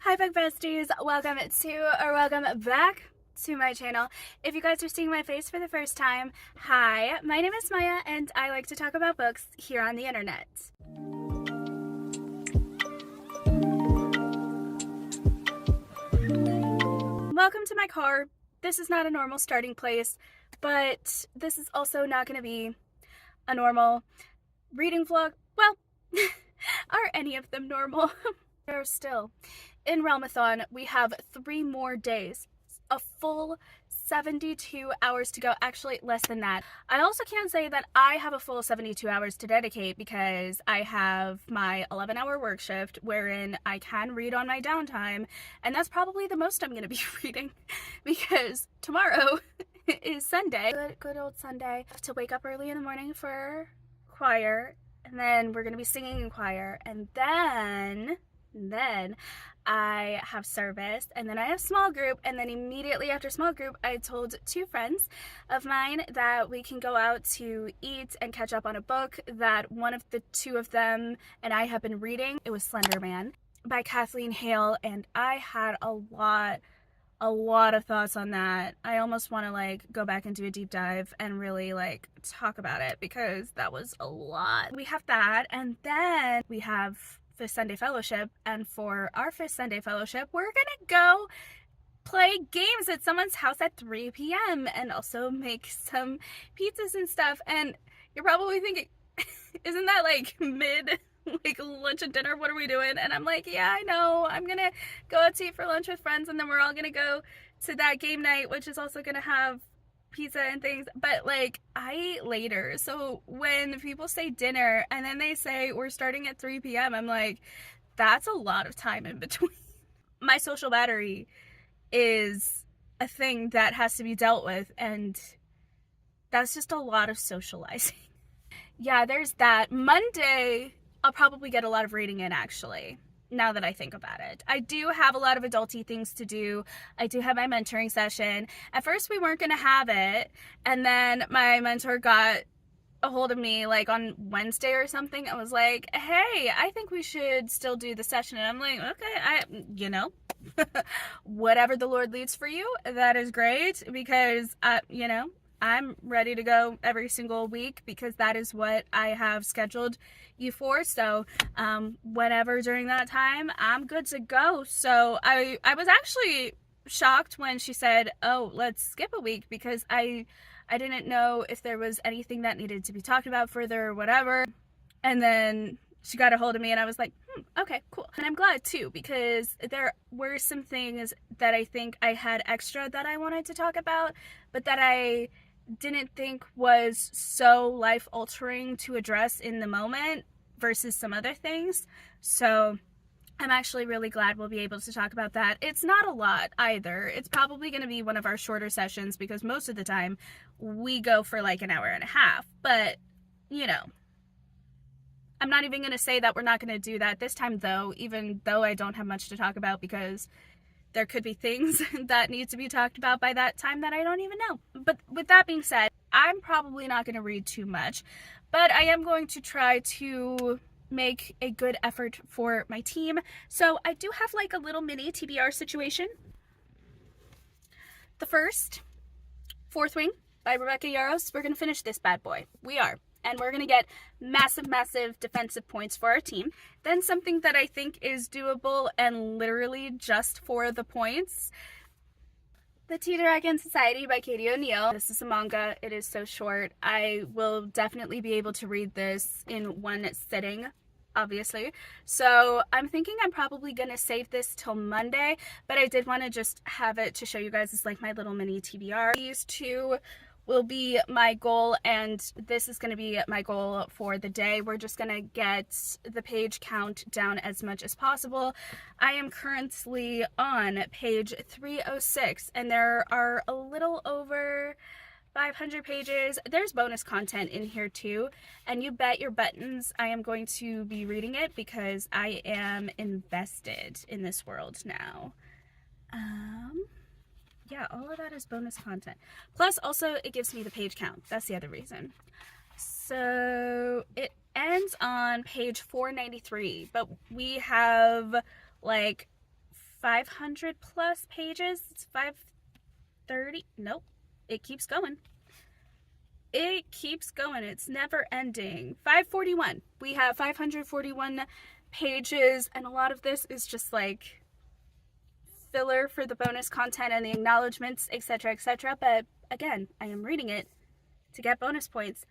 Hi bug besties, welcome back to my channel. If you guys are seeing my face for the first time, hi, my name is Maya and I like to talk about books here on the internet. Welcome to my car. This is not a normal starting place, but this is also not going to be a normal reading vlog. Well, are any of them normal? They're still. In Realmathon, we have 3 more days, a full 72 hours to go, actually less than that. I also can't say that I have a full 72 hours to dedicate because I have my 11-hour work shift wherein I can read on my downtime, and that's probably the most I'm going to be reading because tomorrow is Sunday. Good old Sunday. I have to wake up early in the morning for choir, and then we're going to be singing in choir, and then I have service, and then I have small group, and then immediately after small group I told 2 friends of mine that we can go out to eat and catch up on a book that one of the 2 of them and I have been reading. It was Slender Man by Kathleen Hale, and I had a lot of thoughts on that. I almost want to like go back and do a deep dive and really like talk about it because that was a lot. We have that, and then we have Fifth Sunday Fellowship, and for our Fifth Sunday Fellowship we're gonna go play games at someone's house at 3 p.m. and also make some pizzas and stuff. And you're probably thinking, isn't that like mid like lunch and dinner? What are we doing? And I'm like, yeah, I know, I'm gonna go out to eat for lunch with friends, and then we're all gonna go to that game night, which is also gonna have pizza and things, but like I eat later. So when people say dinner and then they say we're starting at 3 p.m., I'm like, that's a lot of time in between. My social battery is a thing that has to be dealt with, and that's just a lot of socializing. Yeah, there's that. Monday, I'll probably get a lot of reading in, actually, now that I think about it. I do have a lot of adulty things to do. I do have my mentoring session. At first we weren't going to have it, and then my mentor got a hold of me like on Wednesday or something. I was like, hey, I think we should still do the session. And I'm like, okay, whatever the Lord leads for you, that is great, because I'm ready to go every single week because that is what I have scheduled you for. So whenever during that time, I'm good to go. So I was actually shocked when she said, oh, let's skip a week, because I didn't know if there was anything that needed to be talked about further or whatever. And then she got a hold of me and I was like, okay, cool. And I'm glad too, because there were some things that I think I had extra that I wanted to talk about, but that I didn't think was so life-altering to address in the moment versus some other things. So I'm actually really glad we'll be able to talk about that. It's not a lot either. It's probably going to be one of our shorter sessions because most of the time we go for like an hour and a half. But, I'm not even going to say that we're not going to do that this time though, even though I don't have much to talk about, because there could be things that need to be talked about by that time that I don't even know. But with that being said, I'm probably not going to read too much, but I am going to try to make a good effort for my team. So I do have like a little mini TBR situation. The first, Fourth Wing by Rebecca Yarros. We're going to finish this bad boy. We are. And we're going to get massive defensive points for our team. Then something that I think is doable and literally just for the points, The Tea Dragon Society by Katie O'Neill. This is a manga. It is so short. I will definitely be able to read this in one sitting, obviously. So I'm thinking I'm probably going to save this till Monday, but I did want to just have it to show you guys as like my little mini TBR. These 2 will be my goal, and this is going to be my goal for the day. We're just going to get the page count down as much as possible. I am currently on page 306, and there are a little over 500 pages. There's bonus content in here too, and you bet your buttons I am going to be reading it because I am invested in this world now. Yeah, all of that is bonus content. Plus, also, it gives me the page count. That's the other reason. So, it ends on page 493, but we have, like, 500 plus pages. It's 530. Nope. It keeps going. It keeps going. It's never ending. 541. We have 541 pages, and a lot of this is just like filler for the bonus content and the acknowledgments, etc., etc. But again, I am reading it to get bonus points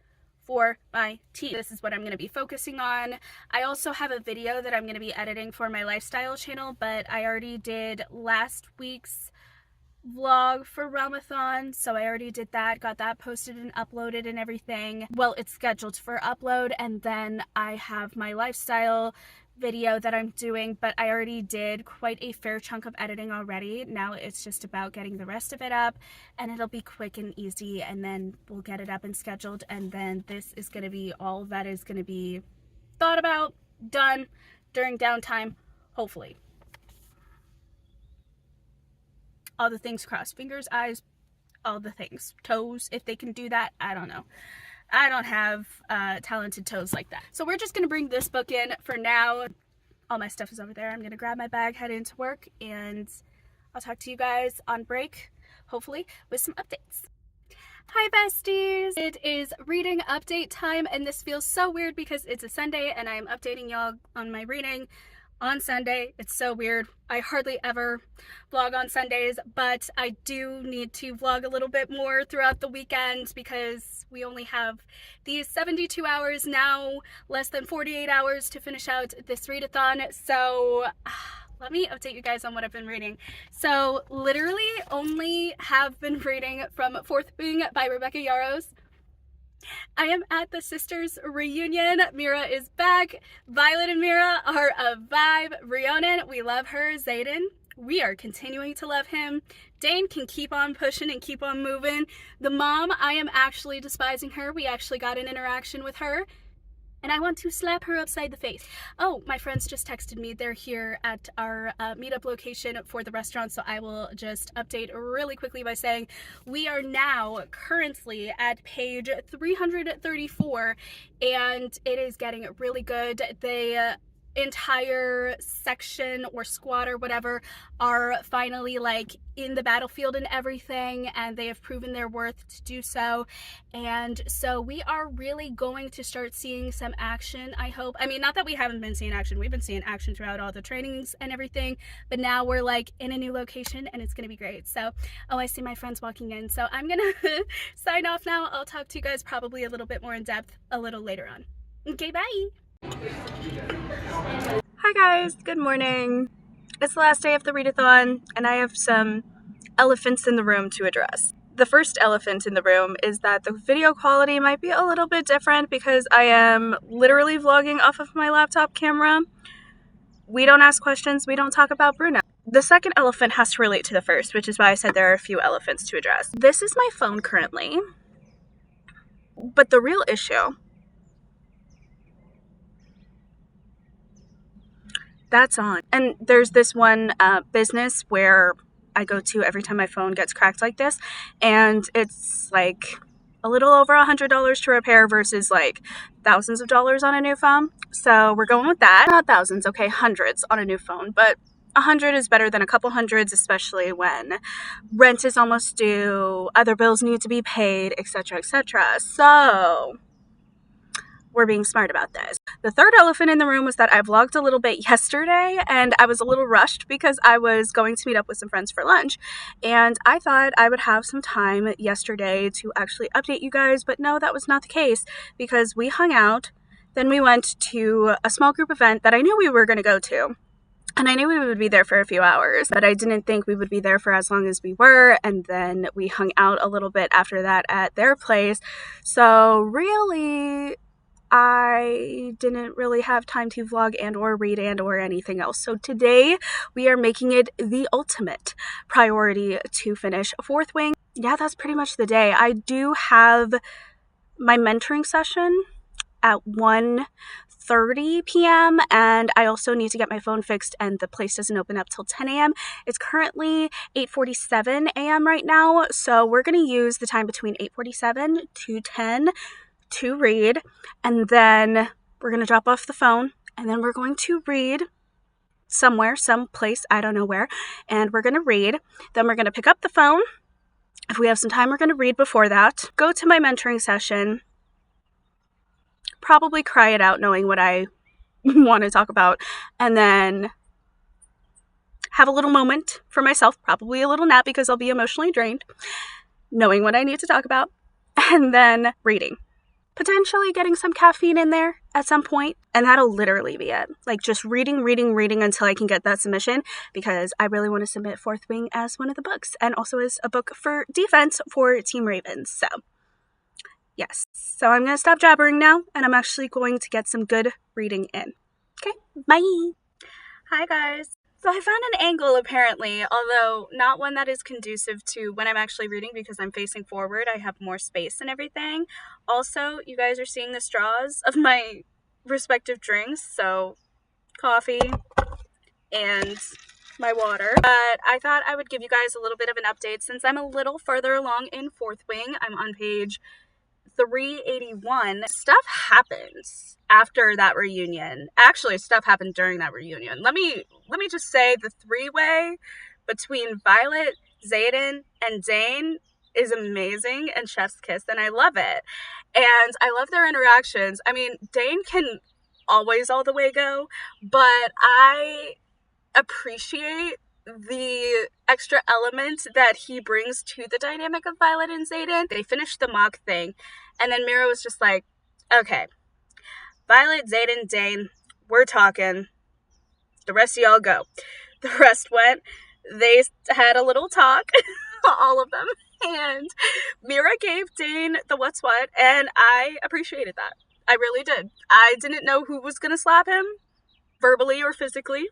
for my team. This is what I'm going to be focusing on. I also have a video that I'm going to be editing for my lifestyle channel, but I already did last week's vlog for Realmathon, so I already did that, got that posted and uploaded and everything. Well, it's scheduled for upload, and then I have my lifestyle video that I'm doing, but I already did quite a fair chunk of editing already. Now it's just about getting the rest of it up, and it'll be quick and easy, and then we'll get it up and scheduled, and then this is going to be all that is going to be thought about, done during downtime, hopefully. All the things crossed. Fingers, eyes, all the things. Toes, if they can do that, I don't know. I don't have talented toes like that. So we're just going to bring this book in for now. All my stuff is over there. I'm going to grab my bag, head into work, and I'll talk to you guys on break, hopefully, with some updates. Hi besties! It is reading update time, and this feels so weird because it's a Sunday and I'm updating y'all on my reading on Sunday. It's so weird. I hardly ever vlog on Sundays, but I do need to vlog a little bit more throughout the weekend because we only have these 72 hours now, less than 48 hours to finish out this readathon. So let me update you guys on what I've been reading. So literally only have been reading from Fourth Wing by Rebecca Yarros. I am at the sisters reunion. Mira is back. Violet and Mira are a vibe. Rhiannon, we love her. Zayden, we are continuing to love him. Dane can keep on pushing and keep on moving. The mom, I am actually despising her. We actually got an interaction with her, and I want to slap her upside the face. Oh, my friends just texted me. They're here at our meetup location for the restaurant, so I will just update really quickly by saying we are now currently at page 334, and it is getting really good. The entire section or squad or whatever are finally like in the battlefield and everything, and they have proven their worth to do so. And so we are really going to start seeing some action, I hope. I mean, not that we haven't been seeing action. We've been seeing action throughout all the trainings and everything, but now we're like in a new location and it's gonna be great. So, oh, I see my friends walking in, so I'm gonna sign off now. I'll talk to you guys probably a little bit more in depth a little later on. Okay, bye. Hi guys, good morning. It's the last day of the readathon, and I have some elephants in the room to address. The first elephant in the room is that the video quality might be a little bit different because I am literally vlogging off of my laptop camera. We don't ask questions, we don't talk about Bruno. The second elephant has to relate to the first, which is why I said there are a few elephants to address. This is my phone currently, but the real issue, that's on. And there's this one business where I go to every time my phone gets cracked like this, and it's like a little over $100 to repair versus like thousands of dollars on a new phone. So we're going with that. Not thousands, okay, hundreds on a new phone, but 100 is better than a couple hundreds, especially when rent is almost due, other bills need to be paid, etc., etc. So we're being smart about this. The third elephant in the room was that I vlogged a little bit yesterday, and I was a little rushed because I was going to meet up with some friends for lunch, and I thought I would have some time yesterday to actually update you guys, but no, that was not the case because we hung out, then we went to a small group event that I knew we were going to go to. And I knew we would be there for a few hours, but I didn't think we would be there for as long as we were. And then we hung out a little bit after that at their place. So really, I didn't really have time to vlog and or read and or anything else. So today we are making it the ultimate priority to finish Fourth Wing. Yeah, that's pretty much the day. I do have my mentoring session at 1:30 p.m. and I also need to get my phone fixed, and the place doesn't open up till 10 a.m. It's currently 8:47 a.m. right now, so we're going to use the time between 8:47 to 10 to read, and then we're going to drop off the phone, and then we're going to read somewhere, someplace, I don't know where, and we're going to read. Then we're going to pick up the phone. If we have some time, we're going to read before that. Go to my mentoring session. Probably cry it out knowing what I want to talk about. And then have a little moment for myself, probably a little nap because I'll be emotionally drained, knowing what I need to talk about. And then reading. Potentially getting some caffeine in there at some point, and that'll literally be it. Like just reading until I can get that submission, because I really want to submit Fourth Wing as one of the books, and also as a book for defense for Team Ravens. So yes, so I'm gonna stop jabbering now, and I'm actually going to get some good reading in. Okay, bye. Hi guys. So I found an angle apparently, although not one that is conducive to when I'm actually reading because I'm facing forward. I have more space and everything. Also, you guys are seeing the straws of my respective drinks, so coffee and my water. But I thought I would give you guys a little bit of an update since I'm a little further along in Fourth Wing. I'm on page 381. Stuff happens after that reunion. Actually, stuff happened during that reunion. Let me just say the three-way between Violet, Xaden, and Dane is amazing and chef's kiss, and I love it. And I love their interactions. I mean, Dane can always all the way go, but I appreciate the extra element that he brings to the dynamic of Violet and Xaden. They finished the mock thing, and then Mira was just like, okay, Violet, Xaden, Dane, we're talking. The rest of y'all go. The rest went. They had a little talk, all of them, and Mira gave Dane the what's what, and I appreciated that. I really did. I didn't know who was going to slap him, verbally or physically.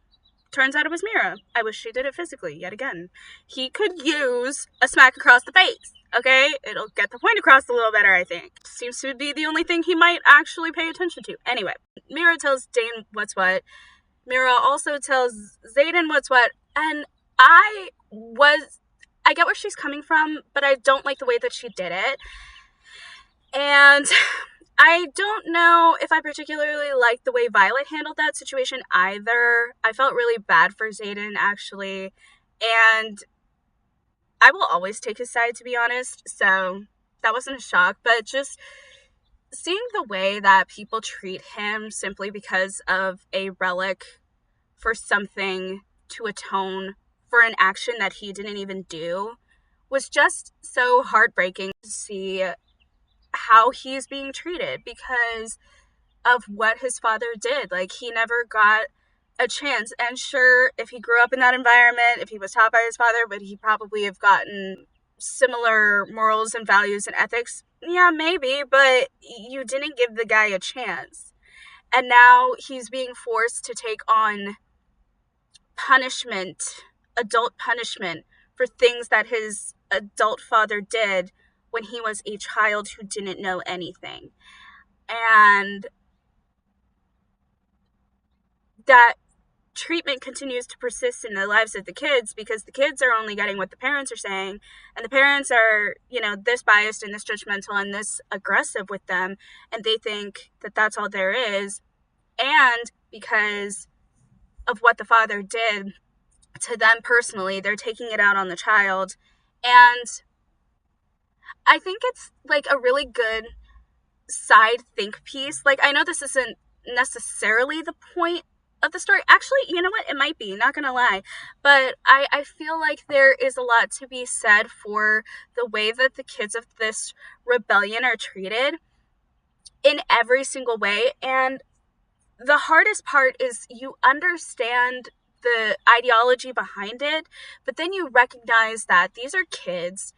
Turns out it was Mira. I wish she did it physically, yet again. He could use a smack across the face, okay? It'll get the point across a little better, I think. Seems to be the only thing he might actually pay attention to. Anyway, Mira tells Dane what's what. Mira also tells Xaden what's what, and I get where she's coming from, but I don't like the way that she did it. And I don't know if I particularly like the way Violet handled that situation either. I felt really bad for Xaden, actually. And I will always take his side, to be honest. So that wasn't a shock. But just seeing the way that people treat him simply because of a relic for something to atone for an action that he didn't even do was just so heartbreaking to see how he's being treated because of what his father did. Like, he never got a chance. And sure, if he grew up in that environment, if he was taught by his father, would he probably have gotten similar morals and values and ethics? Yeah, maybe, but you didn't give the guy a chance. And now he's being forced to take on punishment, adult punishment, for things that his adult father did when he was a child who didn't know anything. And that treatment continues to persist in the lives of the kids because the kids are only getting what the parents are saying, and the parents are, this biased and this judgmental and this aggressive with them, and they think that that's all there is. And because of what the father did to them personally, they're taking it out on the child. And I think it's like a really good side think piece. Like, I know this isn't necessarily the point of the story. Actually, you know what? It might be, not gonna lie. But I feel like there is a lot to be said for the way that the kids of this rebellion are treated in every single way. And the hardest part is you understand the ideology behind it, but then you recognize that these are kids.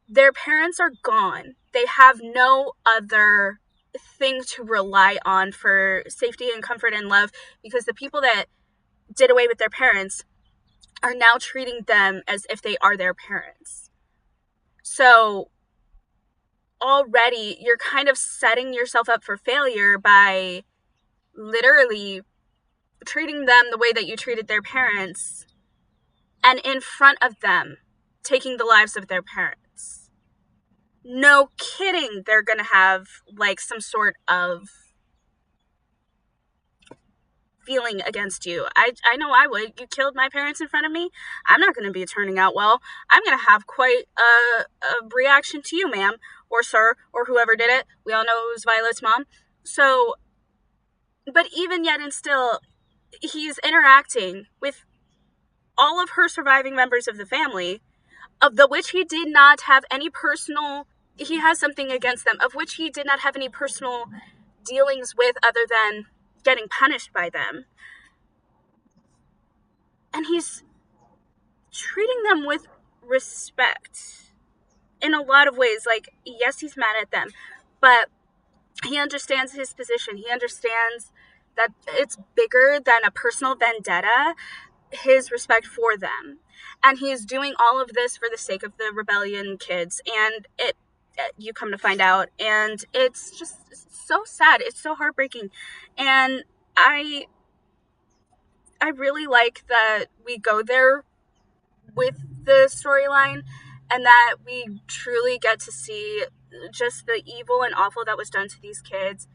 Their parents are gone. They have no other thing to rely on for safety and comfort and love because the people that did away with their parents are now treating them as if they are their parents. So already you're kind of setting yourself up for failure by literally treating them the way that you treated their parents, and in front of them taking the lives of their parents. No kidding, they're gonna have like some sort of feeling against you. I know I would. You killed my parents in front of me. I'm not going to be turning out well. I'm going to have quite a reaction to you, ma'am, or sir, or whoever did it. We all know it was Violet's mom. So, but even yet and still, he's interacting with all of her surviving members of the family, of the which he did not have any personal, he has something against them, of which he did not have any personal dealings with other than getting punished by them. And he's treating them with respect in a lot of ways. Like, yes, he's mad at them, but he understands his position. He understands that it's bigger than a personal vendetta, his respect for them. And he's doing all of this for the sake of the rebellion kids. And you come to find out, and it's just so sad. It's so heartbreaking. And I really like that we go there with the storyline, and that we truly get to see just the evil and awful that was done to these kids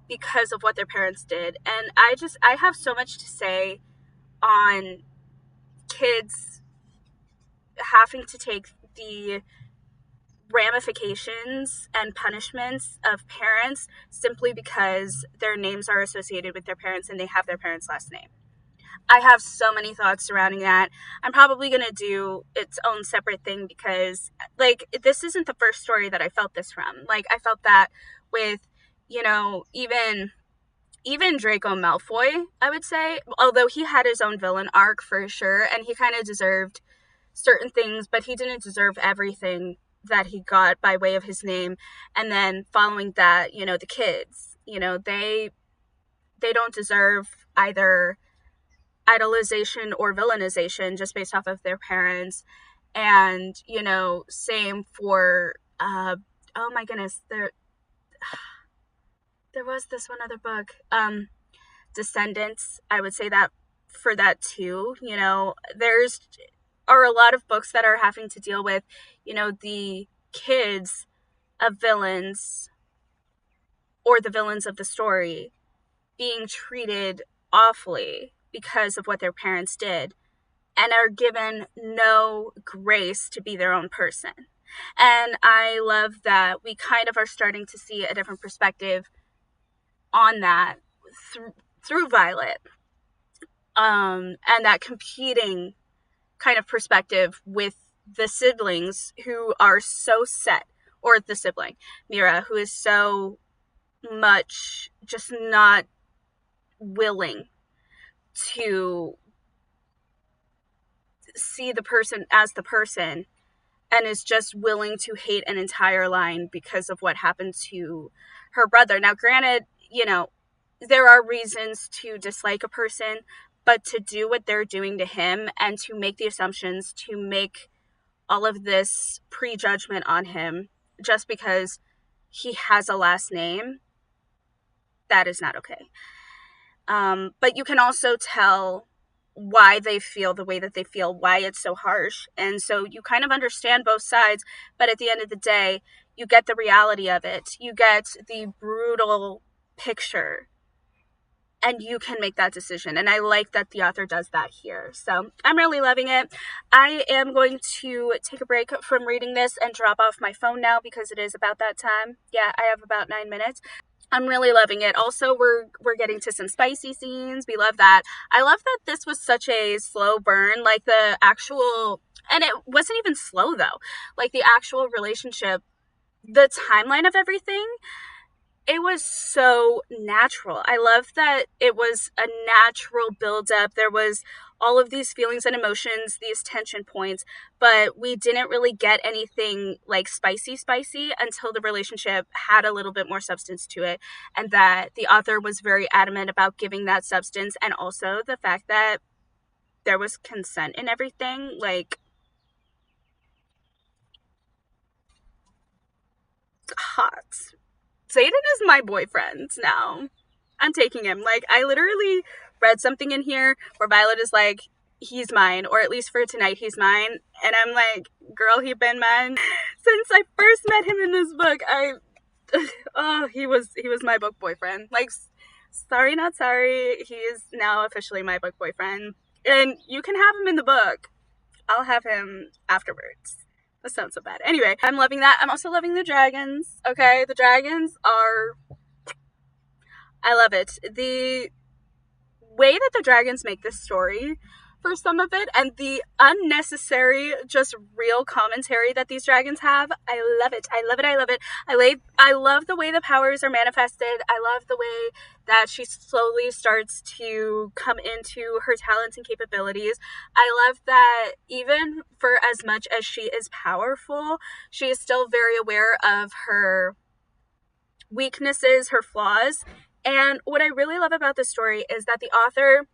because of what their parents did. And I have so much to say on kids having to take the ramifications and punishments of parents simply because their names are associated with their parents and they have their parents' last name. I have so many thoughts surrounding that. I'm probably going to do its own separate thing because, like, this isn't the first story that I felt this from. Like, I felt that with, you know, even Draco Malfoy, I would say, although he had his own villain arc for sure, and he kind of deserved certain things, but he didn't deserve everything that he got by way of his name. And then following that, you know, the kids, you know, they don't deserve either idolization or villainization just based off of their parents. And, you know, same for oh my goodness, there was this one other book, Descendants. I would say that for that too. You know, there's are a lot of books that are having to deal with, you know, the kids of villains or the villains of the story being treated awfully because of what their parents did and are given no grace to be their own person. And I love that we kind of are starting to see a different perspective on that through Violet, and that competing kind of perspective with the siblings who are so set, or the sibling, Mira, who is so much just not willing to see the person as the person and is just willing to hate an entire line because of what happened to her brother. Now, granted, you know, there are reasons to dislike a person, but to do what they're doing to him and to make the assumptions, to make all of this prejudgment on him just because he has a last name, that is not okay. But you can also tell why they feel the way that they feel, why it's so harsh. And so you kind of understand both sides, but at the end of the day, you get the reality of it. You get the brutal picture, and you can make that decision. And I like that the author does that here. So I'm really loving it. I am going to take a break from reading this and drop off my phone now because it is about that time. Yeah, I have about 9 minutes. I'm really loving it. Also, we're getting to some spicy scenes. We love that. I love that this was such a slow burn. Like the actual, and it wasn't even slow though. Like the actual relationship, the timeline of everything, it was so natural. I love that it was a natural buildup. There was all of these feelings and emotions, these tension points, but we didn't really get anything like spicy until the relationship had a little bit more substance to it, and that the author was very adamant about giving that substance, and also the fact that there was consent and everything. Like, hot. Zayden is my boyfriend now. I'm taking him. Like, I literally read something in here where Violet is like, he's mine, or at least for tonight, he's mine. And I'm like, girl, he been mine. Since I first met him in this book, he was my book boyfriend. Like, Sorry, not sorry. He is now officially my book boyfriend. And you can have him in the book. I'll have him afterwards. That sounds so bad. Anyway, I'm loving that. I'm also loving the dragons. Okay, the dragons are... I love it. The way that the dragons make this story for some of it, and the unnecessary, just real commentary that these dragons have, I love it. I love it. I love it. I love the way the powers are manifested. I love the way that she slowly starts to come into her talents and capabilities. I love that even for as much as she is powerful, she is still very aware of her weaknesses, her flaws. And what I really love about this story is that the author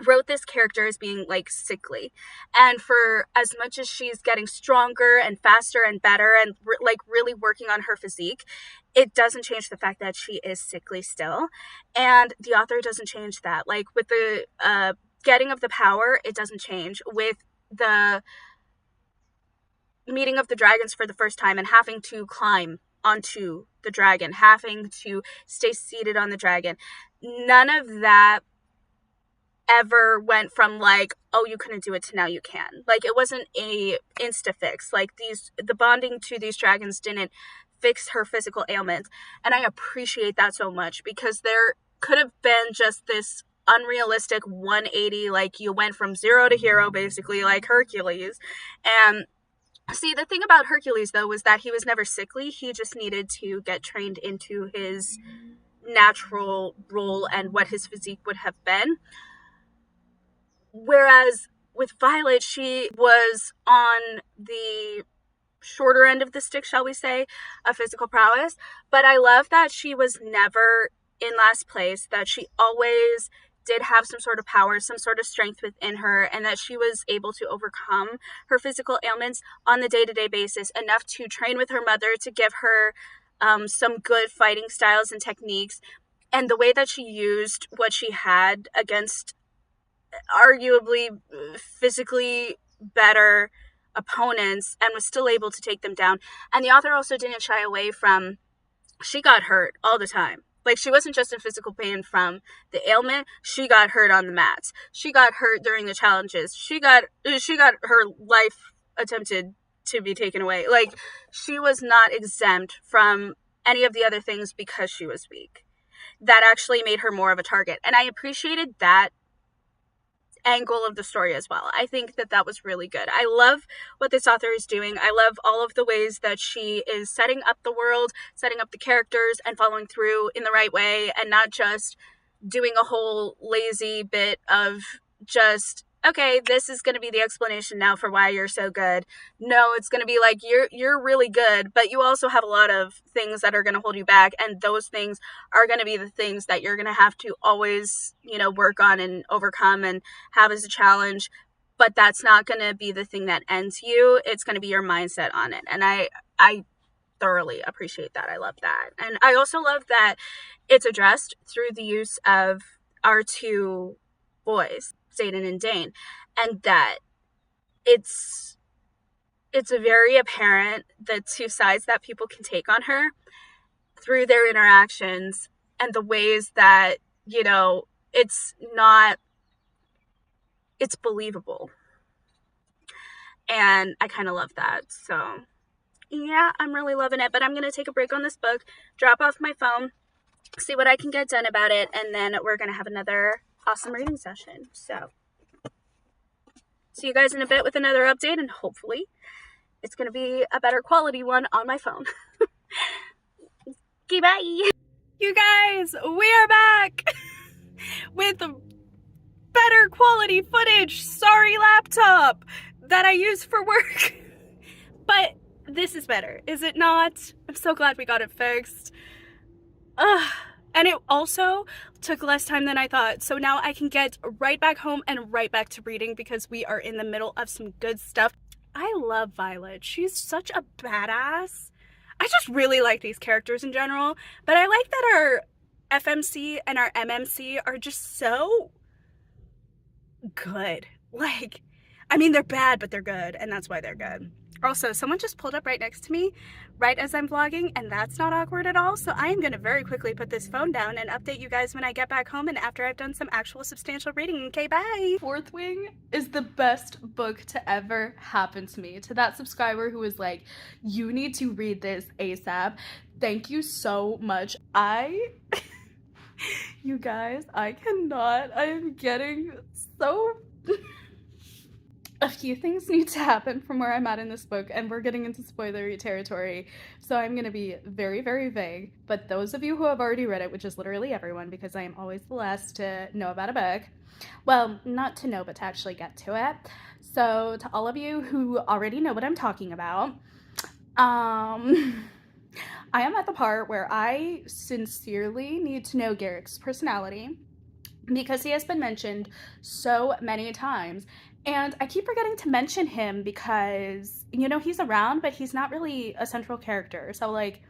wrote this character as being like sickly, and for as much as she's getting stronger and faster and better and like really working on her physique, it doesn't change the fact that she is sickly still. And the author doesn't change that. Like with the getting of the power, it doesn't change. With the meeting of the dragons for the first time and having to climb onto the dragon, having to stay seated on the dragon, none of that ever went from like, oh, you couldn't do it to now you can. Like, it wasn't a insta fix. Like, the bonding to these dragons didn't fix her physical ailments. And I appreciate that so much, because there could have been just this unrealistic 180, like you went from zero to hero basically, like Hercules. And see, the thing about Hercules though was that he was never sickly. He just needed to get trained into his natural role and what his physique would have been. Whereas with Violet, she was on the shorter end of the stick, shall we say, of physical prowess. But I love that she was never in last place, that she always did have some sort of power, some sort of strength within her, and that she was able to overcome her physical ailments on the day-to-day basis, enough to train with her mother to give her some good fighting styles and techniques. And the way that she used what she had against arguably physically better opponents and was still able to take them down. And the author also didn't shy away from, she got hurt all the time. Like, she wasn't just in physical pain from the ailment, she got hurt on the mats. She got hurt during the challenges. She got her life attempted to be taken away. Like, she was not exempt from any of the other things because she was weak. That actually made her more of a target. And I appreciated that angle of the story as well. I think that was really good. I love what this author is doing. I love all of the ways that she is setting up the world, setting up the characters, and following through in the right way, and not just doing a whole lazy bit of just, okay, this is going to be the explanation now for why you're so good. No, it's going to be like, you're really good, but you also have a lot of things that are going to hold you back, and those things are going to be the things that you're going to have to always, work on and overcome and have as a challenge. But that's not going to be the thing that ends you. It's going to be your mindset on it. And I thoroughly appreciate that. I love that. And I also love that it's addressed through the use of our two boys, Zayden and Dane, and that it's very apparent the two sides that people can take on her through their interactions, and the ways that, it's believable. And I kind of love that. So yeah, I'm really loving it. But I'm going to take a break on this book, drop off my phone, see what I can get done about it, and then we're going to have another awesome reading session. So see you guys in a bit with another update, and hopefully it's going to be a better quality one on my phone. Okay, bye! You guys, we are back with better quality footage. Sorry, laptop that I use for work. But this is better, is it not? I'm so glad we got it fixed. And it also took less time than I thought. So now I can get right back home and right back to reading, because we are in the middle of some good stuff. I love Violet. She's such a badass. I just really like these characters in general. But I like that our FMC and our MMC are just so good. Like, I mean, they're bad, but they're good. And that's why they're good. Also, someone just pulled up right next to me right as I'm vlogging, and that's not awkward at all. So I am going to very quickly put this phone down and update you guys when I get back home and after I've done some actual substantial reading. Okay, bye. Fourth Wing is the best book to ever happen to me. To that subscriber who was like, you need to read this ASAP, thank you so much. You guys, I cannot. I am getting so... A few things need to happen from where I'm at in this book, and we're getting into spoilery territory, so I'm going to be very, very vague. But those of you who have already read it, which is literally everyone, because I am always the last to know about a book, well, not to know, but to actually get to it. So to all of you who already know what I'm talking about, I am at the part where I sincerely need to know Garrick's personality, because he has been mentioned so many times. And I keep forgetting to mention him because, you know, he's around, but he's not really a central character. So, like,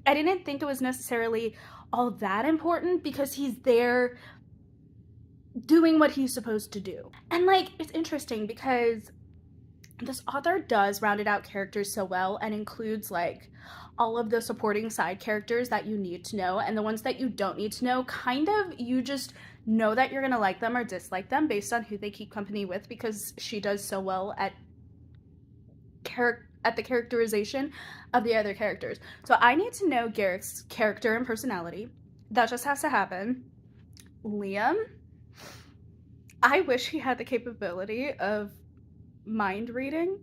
I didn't think it was necessarily all that important because he's there doing what he's supposed to do. And, like, it's interesting because this author does rounded out characters so well and includes, like, all of the supporting side characters that you need to know, and the ones that you don't need to know, kind of, you just know that you're gonna like them or dislike them based on who they keep company with, because she does so well at the characterization of the other characters. So I need to know Garrett's character and personality. That just has to happen. Liam, I wish he had the capability of mind reading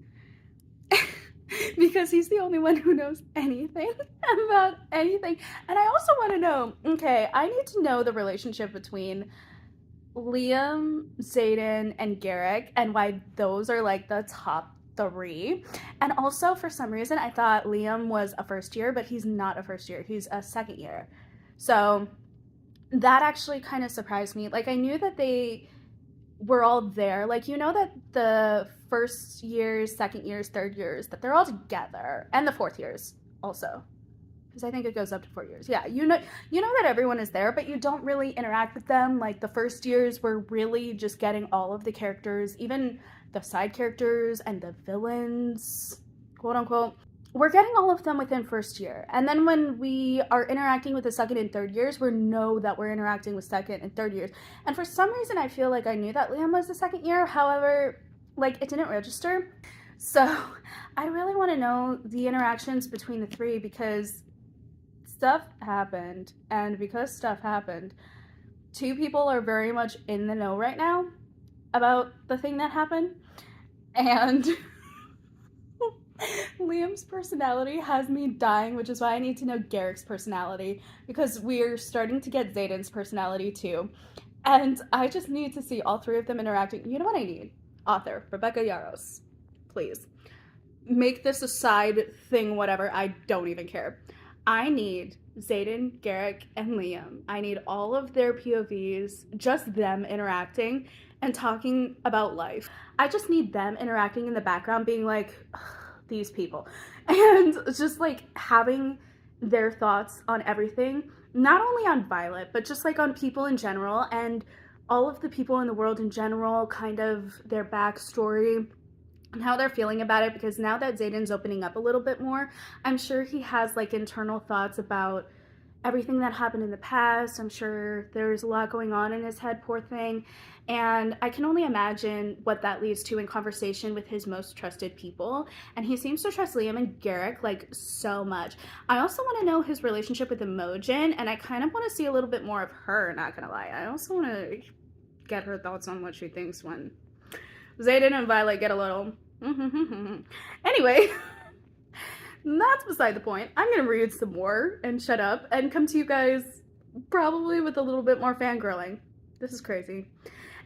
because he's the only one who knows anything about anything. And I also want to know, okay, I need to know the relationship between Liam, Xaden, and Garrick, and why those are like the top three. And also, for some reason, I thought Liam was a first year, but he's not a first year. He's a second year. So that actually kind of surprised me. Like, I knew that they were all there. Like, you know that the first years, second years, third years, that they're all together. And the fourth years also. Because I think it goes up to 4 years. Yeah, you know that everyone is there, but you don't really interact with them. Like, the first years were really just getting all of the characters, even the side characters and the villains, quote unquote. We're getting all of them within first year. And then when we are interacting with the second and third years, we know that we're interacting with second and third years. And for some reason, I feel like I knew that Liam was the second year. However, like, it didn't register. So I really want to know the interactions between the three, because stuff happened. And because stuff happened, two people are very much in the know right now about the thing that happened. And Liam's personality has me dying, which is why I need to know Garrick's personality, because we're starting to get Xaden's personality too. And I just need to see all three of them interacting. You know what I need? Author, Rebecca Yarros. Please. Make this a side thing, whatever. I don't even care. I need Xaden, Garrick, and Liam. I need all of their POVs, just them interacting and talking about life. I just need them interacting in the background, being like, these people, and just like having their thoughts on everything, not only on Violet, but just like on people in general, and all of the people in the world in general, kind of their backstory and how they're feeling about it. Because now that Xaden's opening up a little bit more, I'm sure he has like internal thoughts about everything that happened in the past. I'm sure there's a lot going on in his head, poor thing. And I can only imagine what that leads to in conversation with his most trusted people. And he seems to trust Liam and Garrick like so much. I also want to know his relationship with Imogen, and I kind of want to see a little bit more of her, not gonna lie. I also want to get her thoughts on what she thinks when Xaden and Violet get a little anyway. That's beside the point. I'm gonna read some more and shut up and come to you guys probably with a little bit more fangirling. This is crazy.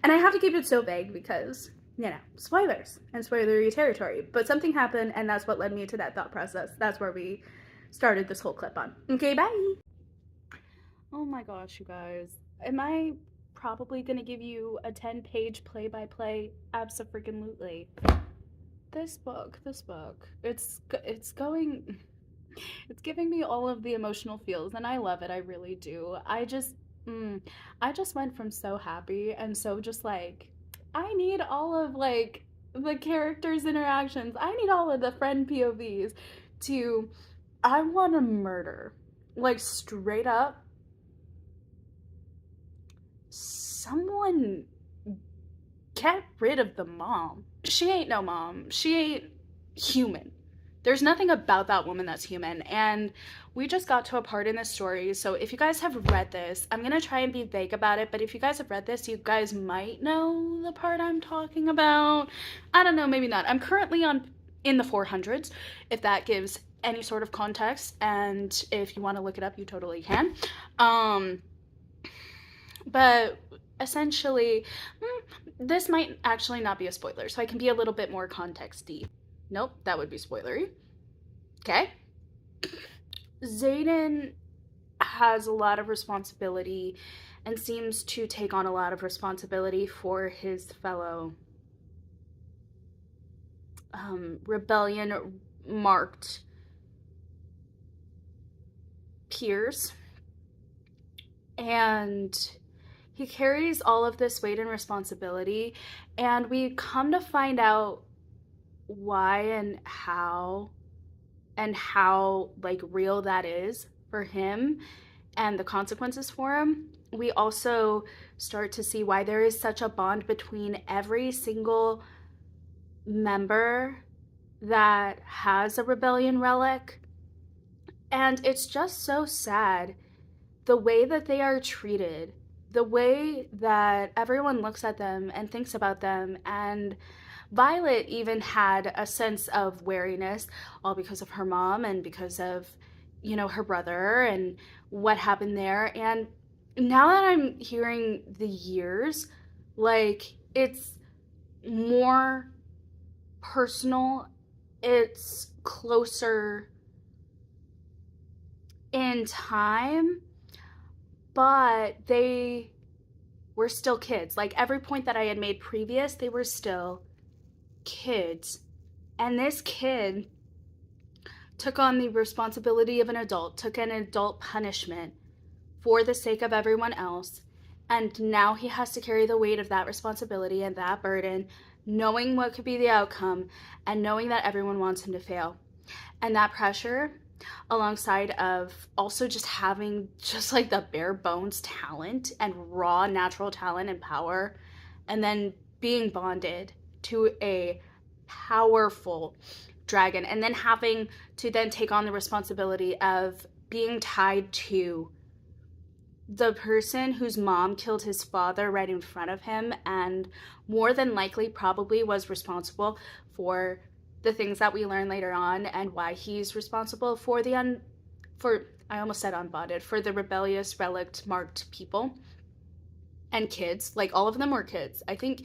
And I have to keep it so vague because, you know, spoilers and spoilery territory. But something happened, and that's what led me to that thought process. That's where we started this whole clip on. Okay, bye! Oh my gosh, you guys. Am I probably gonna give you a 10-page play-by-play? Abso-freaking-lutely. This book, it's giving me all of the emotional feels, and I love it. I really do. I just went from so happy and so just like, I need all of like the characters' interactions. I need all of the friend POVs to. I want to murder. Like, straight up, someone get rid of the mom. She ain't no mom. She ain't human. There's nothing about that woman that's human. And we just got to a part in this story. So if you guys have read this, I'm going to try and be vague about it. But if you guys have read this, you guys might know the part I'm talking about. I don't know, maybe not. I'm currently in the 400s, if that gives any sort of context. And if you want to look it up, you totally can. But essentially, this might actually not be a spoiler, so I can be a little bit more context-y. Nope, that would be spoilery. Okay. Xaden has a lot of responsibility and seems to take on a lot of responsibility for his fellow rebellion marked peers. And he carries all of this weight and responsibility, and we come to find out why and how like real that is for him and the consequences for him. We also start to see why there is such a bond between every single member that has a rebellion relic. And it's just so sad the way that they are treated, the way that everyone looks at them and thinks about them. And Violet even had a sense of wariness, all because of her mom and because of, her brother and what happened there. And now that I'm hearing the years, like, it's more personal, it's closer in time, but they were still kids. Like, every point that I had made previous, they were still kids. And this kid took on the responsibility of an adult, took an adult punishment for the sake of everyone else. And now he has to carry the weight of that responsibility and that burden, knowing what could be the outcome and knowing that everyone wants him to fail. And that pressure, alongside of also just having just like the bare bones talent and raw natural talent and power, and then being bonded to a powerful dragon, and then having to then take on the responsibility of being tied to the person whose mom killed his father right in front of him, and more than likely probably was responsible for the things that we learn later on, and why he's responsible for I almost said unbonded, for the rebellious relic marked people and kids. Like, all of them were kids. I think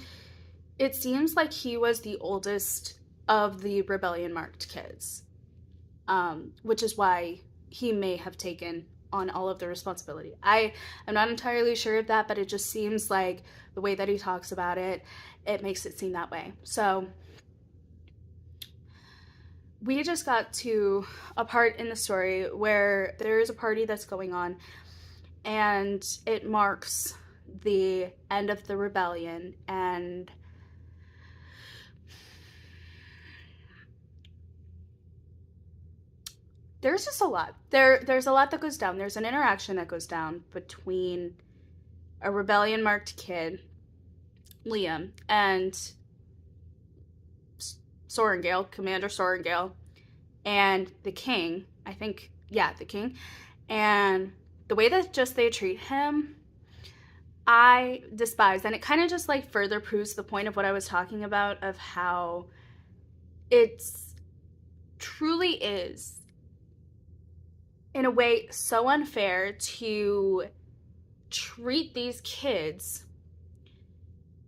it seems like he was the oldest of the rebellion marked kids, which is why he may have taken on all of the responsibility. I am not entirely sure of that, but it just seems like the way that he talks about it, it makes it seem that way. So we just got to a part in the story where there is a party that's going on, and it marks the end of the rebellion. And there's just a lot. There's a lot that goes down. There's an interaction that goes down between a rebellion marked kid, Liam, and Sorengale, Commander Sorengale, and the king. I think, yeah, the king. And the way that just they treat him, I despise. And it kind of just like further proves the point of what I was talking about, of how it's truly is, in a way, so unfair to treat these kids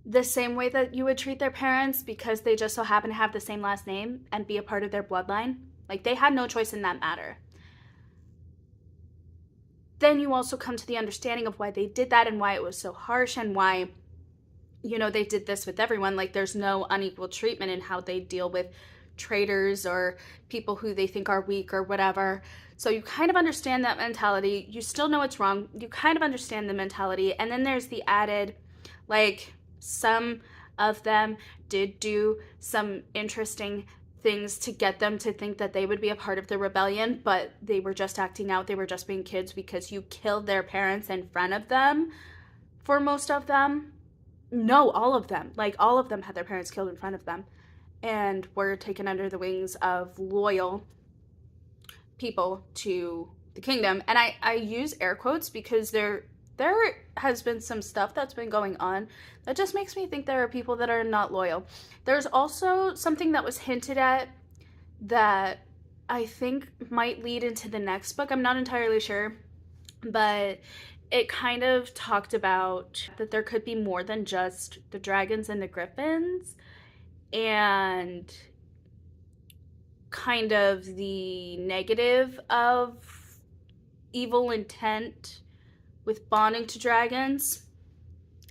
the same way that you would treat their parents because they just so happen to have the same last name and be a part of their bloodline. Like, they had no choice in that matter. Then you also come to the understanding of why they did that and why it was so harsh, and why, they did this with everyone. Like, there's no unequal treatment in how they deal with traitors or people who they think are weak or whatever. So you kind of understand that mentality. You still know it's wrong. You kind of understand the mentality. And then there's the added, like, some of them did do some interesting things to get them to think that they would be a part of the rebellion, but they were just acting out. They were just being kids because you killed their parents in front of them for most of them. No, all of them. Like, all of them had their parents killed in front of them and were taken under the wings of loyal people to the kingdom. And I use air quotes because there has been some stuff that's been going on that just makes me think there are people that are not loyal. There's also something that was hinted at that I think might lead into the next book. I'm not entirely sure, but it kind of talked about that there could be more than just the dragons and the griffins, and kind of the negative of evil intent with bonding to dragons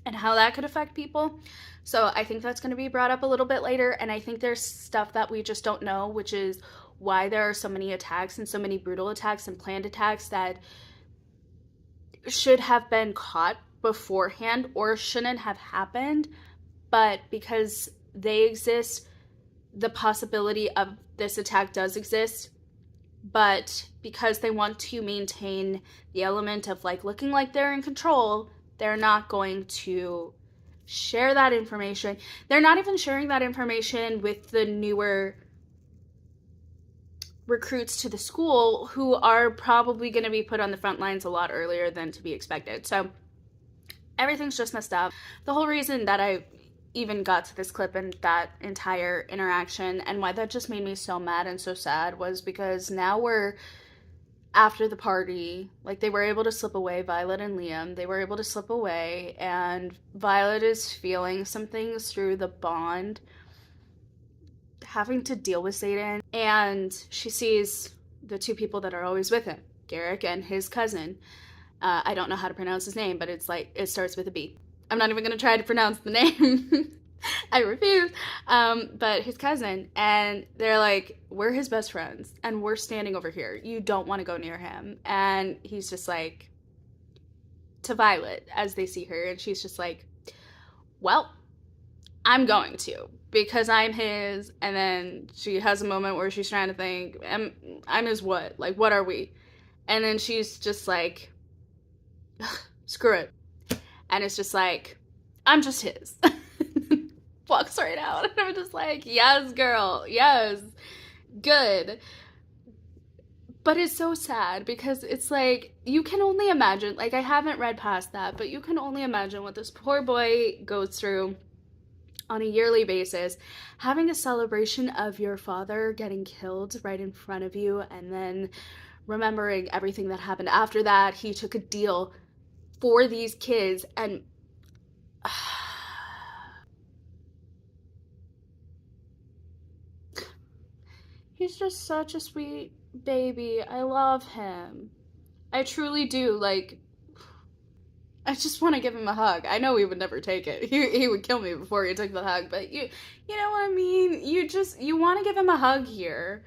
and how that could affect people. So I think that's going to be brought up a little bit later, and I think there's stuff that we just don't know, which is why there are so many attacks and so many brutal attacks and planned attacks that should have been caught beforehand or shouldn't have happened, but because they exist, the possibility of this attack does exist. But because they want to maintain the element of like looking like they're in control, they're not going to share that information. They're not even sharing that information with the newer recruits to the school, who are probably going to be put on the front lines a lot earlier than to be expected. So everything's just messed up. The whole reason that I even got to this clip and that entire interaction, and why that just made me so mad and so sad, was because now we're after the party. Like, they were able to slip away, Violet and Liam, they were able to slip away, and Violet is feeling some things through the bond, having to deal with Satan, and she sees the two people that are always with him, Garrick and his cousin. I don't know how to pronounce his name, but it's like, it starts with a B. I'm not even going to try to pronounce the name. I refuse. But his cousin, and they're like, we're his best friends, and we're standing over here. You don't want to go near him. And he's just like, to Violet, as they see her, and she's just like, well, I'm going to, because I'm his. And then she has a moment where she's trying to think, I'm his what? Like, what are we? And then she's just like, screw it. And it's just like, I'm just his. Walks right out. And I'm just like, yes, girl. Yes. Good. But it's so sad because it's like, you can only imagine, like, I haven't read past that, but you can only imagine what this poor boy goes through on a yearly basis, having a celebration of your father getting killed right in front of you, and then remembering everything that happened after that. He took a deal for these kids, and he's just such a sweet baby. I love him. I truly do. Like, I just want to give him a hug. I know he would never take it. He would kill me before he took the hug, but you know what I mean? You want to give him a hug here.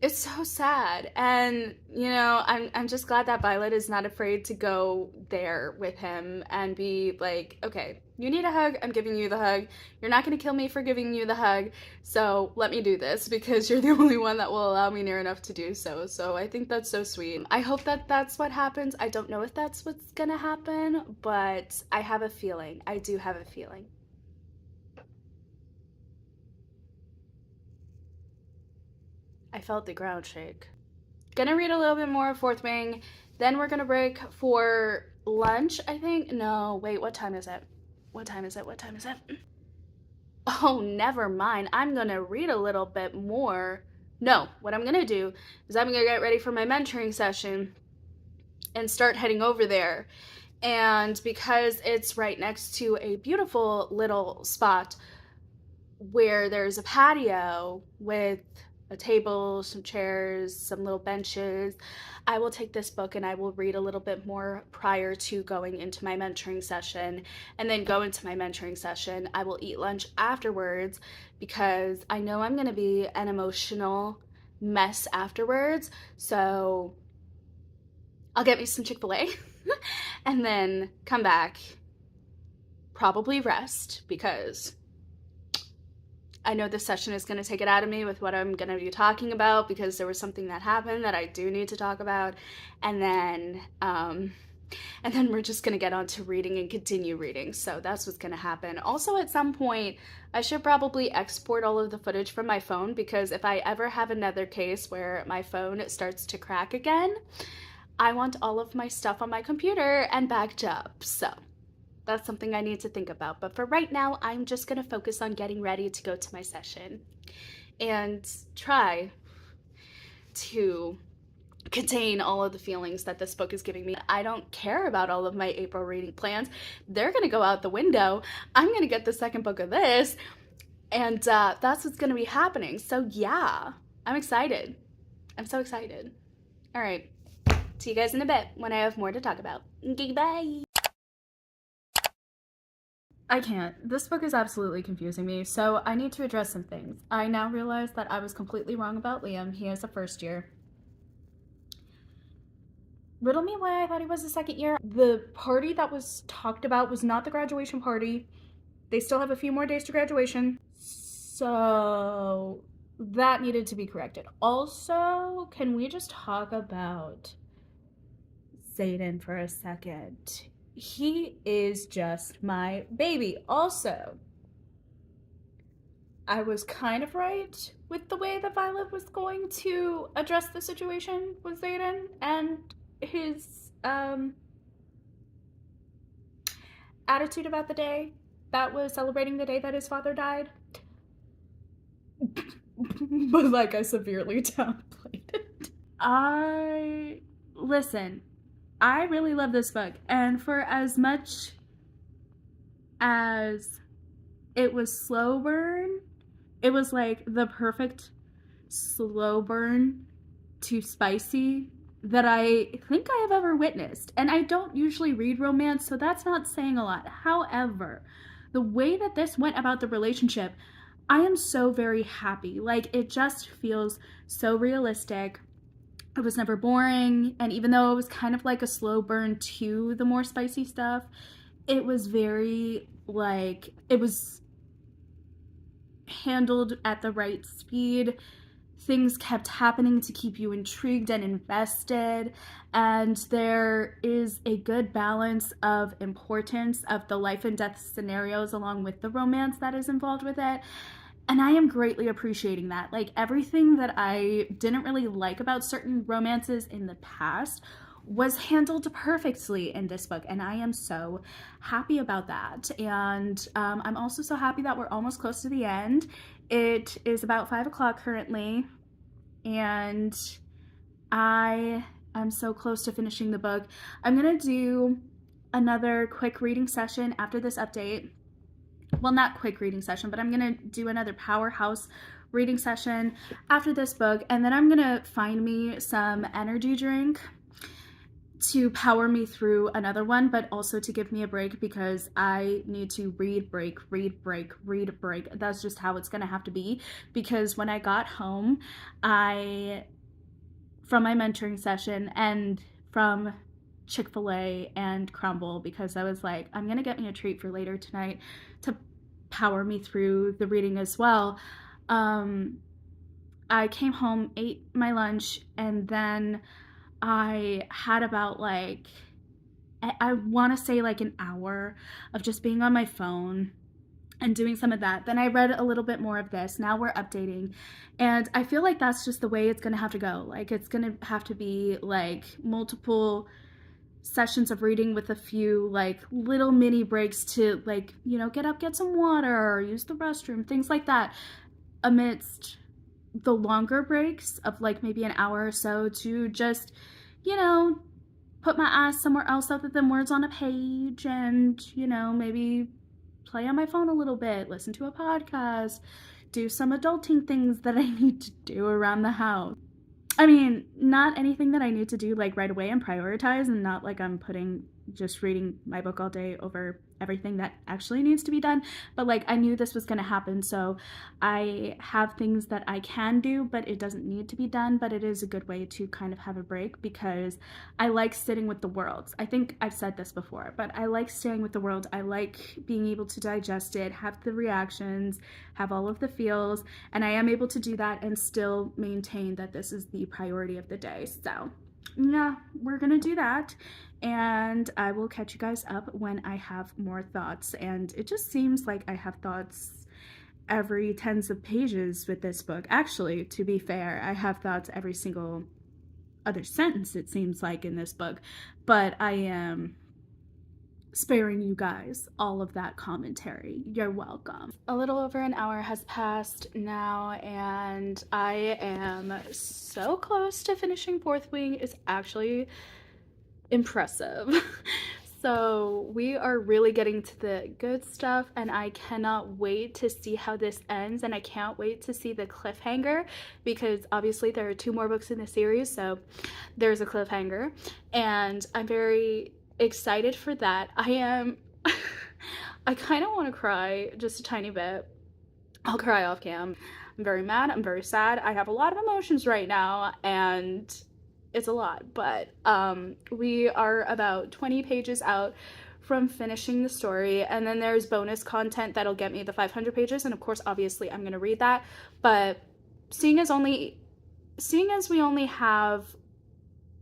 It's so sad. And, you know, I'm just glad that Violet is not afraid to go there with him and be like, okay, you need a hug, I'm giving you the hug. You're not going to kill me for giving you the hug, so let me do this because you're the only one that will allow me near enough to do so. So I think that's so sweet. I hope that that's what happens. I don't know if that's what's going to happen, but I have a feeling. I do have a feeling. I felt the ground shake. Gonna read a little bit more of Fourth Wing, then we're gonna break for lunch, I think. No, wait, what time is it? What time is it? What time is it? Oh, never mind. I'm gonna read a little bit more. No, what I'm gonna do is I'm gonna get ready for my mentoring session and start heading over there. And because it's right next to a beautiful little spot where there's a patio with a table, some chairs, some little benches, I will take this book and I will read a little bit more prior to going into my mentoring session, and then go into my mentoring session. I will eat lunch afterwards because I know I'm going to be an emotional mess afterwards, so I'll get me some Chick-fil-A and then come back, probably rest, because I know this session is going to take it out of me with what I'm going to be talking about because there was something that happened that I do need to talk about. And then, um, and then we're just going to get on to reading and continue reading. So that's what's going to happen. Also, at some point, I should probably export all of the footage from my phone because if I ever have another case where my phone starts to crack again, I want all of my stuff on my computer and backed up. So that's something I need to think about. But for right now, I'm just going to focus on getting ready to go to my session and try to contain all of the feelings that this book is giving me. I don't care about all of my April reading plans. They're going to go out the window. I'm going to get the second book of this, and that's what's going to be happening. So yeah, I'm excited. I'm so excited. All right. See you guys in a bit when I have more to talk about. Okay, bye. I can't. This book is absolutely confusing me, so I need to address some things. I now realize that I was completely wrong about Liam. He is a first year. Riddle me why I thought he was a second year. The party that was talked about was not the graduation party. They still have a few more days to graduation. So that needed to be corrected. Also, can we just talk about Zayden for a second? He is just my baby. Also, I was kind of right with the way that Violet was going to address the situation with Zayden and his attitude about the day that was celebrating the day that his father died. But like I severely downplayed it. Listen, I really love this book, and for as much as it was slow burn, it was like the perfect slow burn to spicy that I think I have ever witnessed. And I don't usually read romance, so that's not saying a lot. However, the way that this went about the relationship, I am so very happy. Like, it just feels so realistic. It was never boring, and even though it was kind of like a slow burn to the more spicy stuff, it was very, like, it was handled at the right speed. Things kept happening to keep you intrigued and invested, and there is a good balance of importance of the life and death scenarios along with the romance that is involved with it. And I am greatly appreciating that. Like, everything that I didn't really like about certain romances in the past was handled perfectly in this book, and I am so happy about that. And I'm also so happy that we're almost close to the end. It is about 5 o'clock currently, and I am so close to finishing the book. I'm gonna do another quick reading session after this update. Well, not quick reading session, but I'm gonna do another powerhouse reading session after this book, and then I'm gonna find me some energy drink to power me through another one, but also to give me a break because I need to read, break, read, break, read, break. That's just how it's gonna have to be, because when I got home, from my mentoring session and from Chick-fil-A and Crumble, because I was like, I'm gonna get me a treat for later tonight to power me through the reading as well. I came home, ate my lunch, and then I had about like, I want to say like an hour of just being on my phone and doing some of that. Then I read a little bit more of this. Now we're updating. And I feel like that's just the way it's going to have to go. Like, it's going to have to be like multiple sessions of reading with a few like little mini breaks to, like, you know, get up, get some water, or use the restroom, things like that, amidst the longer breaks of like maybe an hour or so to just, you know, put my eyes somewhere else other than words on a page, and, you know, maybe play on my phone a little bit, listen to a podcast, do some adulting things that I need to do around the house. I mean, not anything that I need to do like right away and prioritize, and not like I'm putting just reading my book all day over everything that actually needs to be done, but like I knew this was going to happen, so I have things that I can do, but it doesn't need to be done. But it is a good way to kind of have a break because I like sitting with the world. I think I've said this before, but I like staying with the world. I like being able to digest it, have the reactions, have all of the feels, and I am able to do that and still maintain that this is the priority of the day. So yeah, we're gonna do that, and I will catch you guys up when I have more thoughts. And it just seems like I have thoughts every tens of pages with this book. Actually, to be fair, I have thoughts every single other sentence, it seems like, in this book, but I am sparing you guys all of that commentary. You're welcome. A little over an hour has passed now, and I am so close to finishing Fourth Wing. It's actually impressive. So we are really getting to the good stuff, and I cannot wait to see how this ends, and I can't wait to see the cliffhanger, because obviously there are 2 more books in the series, so there's a cliffhanger, and I'm very excited for that. I kind of want to cry just a tiny bit. I'll cry off cam. I'm very mad, I'm very sad, I have a lot of emotions right now, and it's a lot, but we are about 20 pages out from finishing the story, and then there's bonus content that'll get me the 500 pages, and of course obviously I'm gonna read that, but seeing as we only have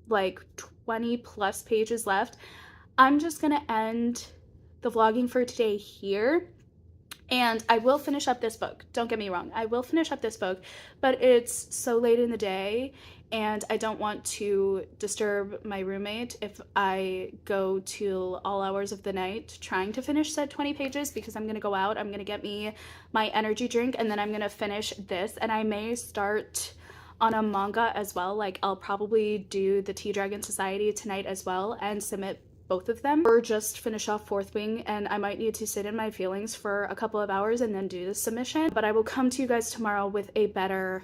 like 20 plus pages left, I'm just gonna end the vlogging for today here. And I will finish up this book. Don't get me wrong. I will finish up this book, but it's so late in the day, and I don't want to disturb my roommate if I go till all hours of the night trying to finish said 20 pages, because I'm going to go out, I'm going to get me my energy drink, and then I'm going to finish this, and I may start on a manga as well. Like, I'll probably do the Tea Dragon Society tonight as well and submit both of them, or just finish off Fourth Wing, and I might need to sit in my feelings for a couple of hours and then do the submission. But I will come to you guys tomorrow with a better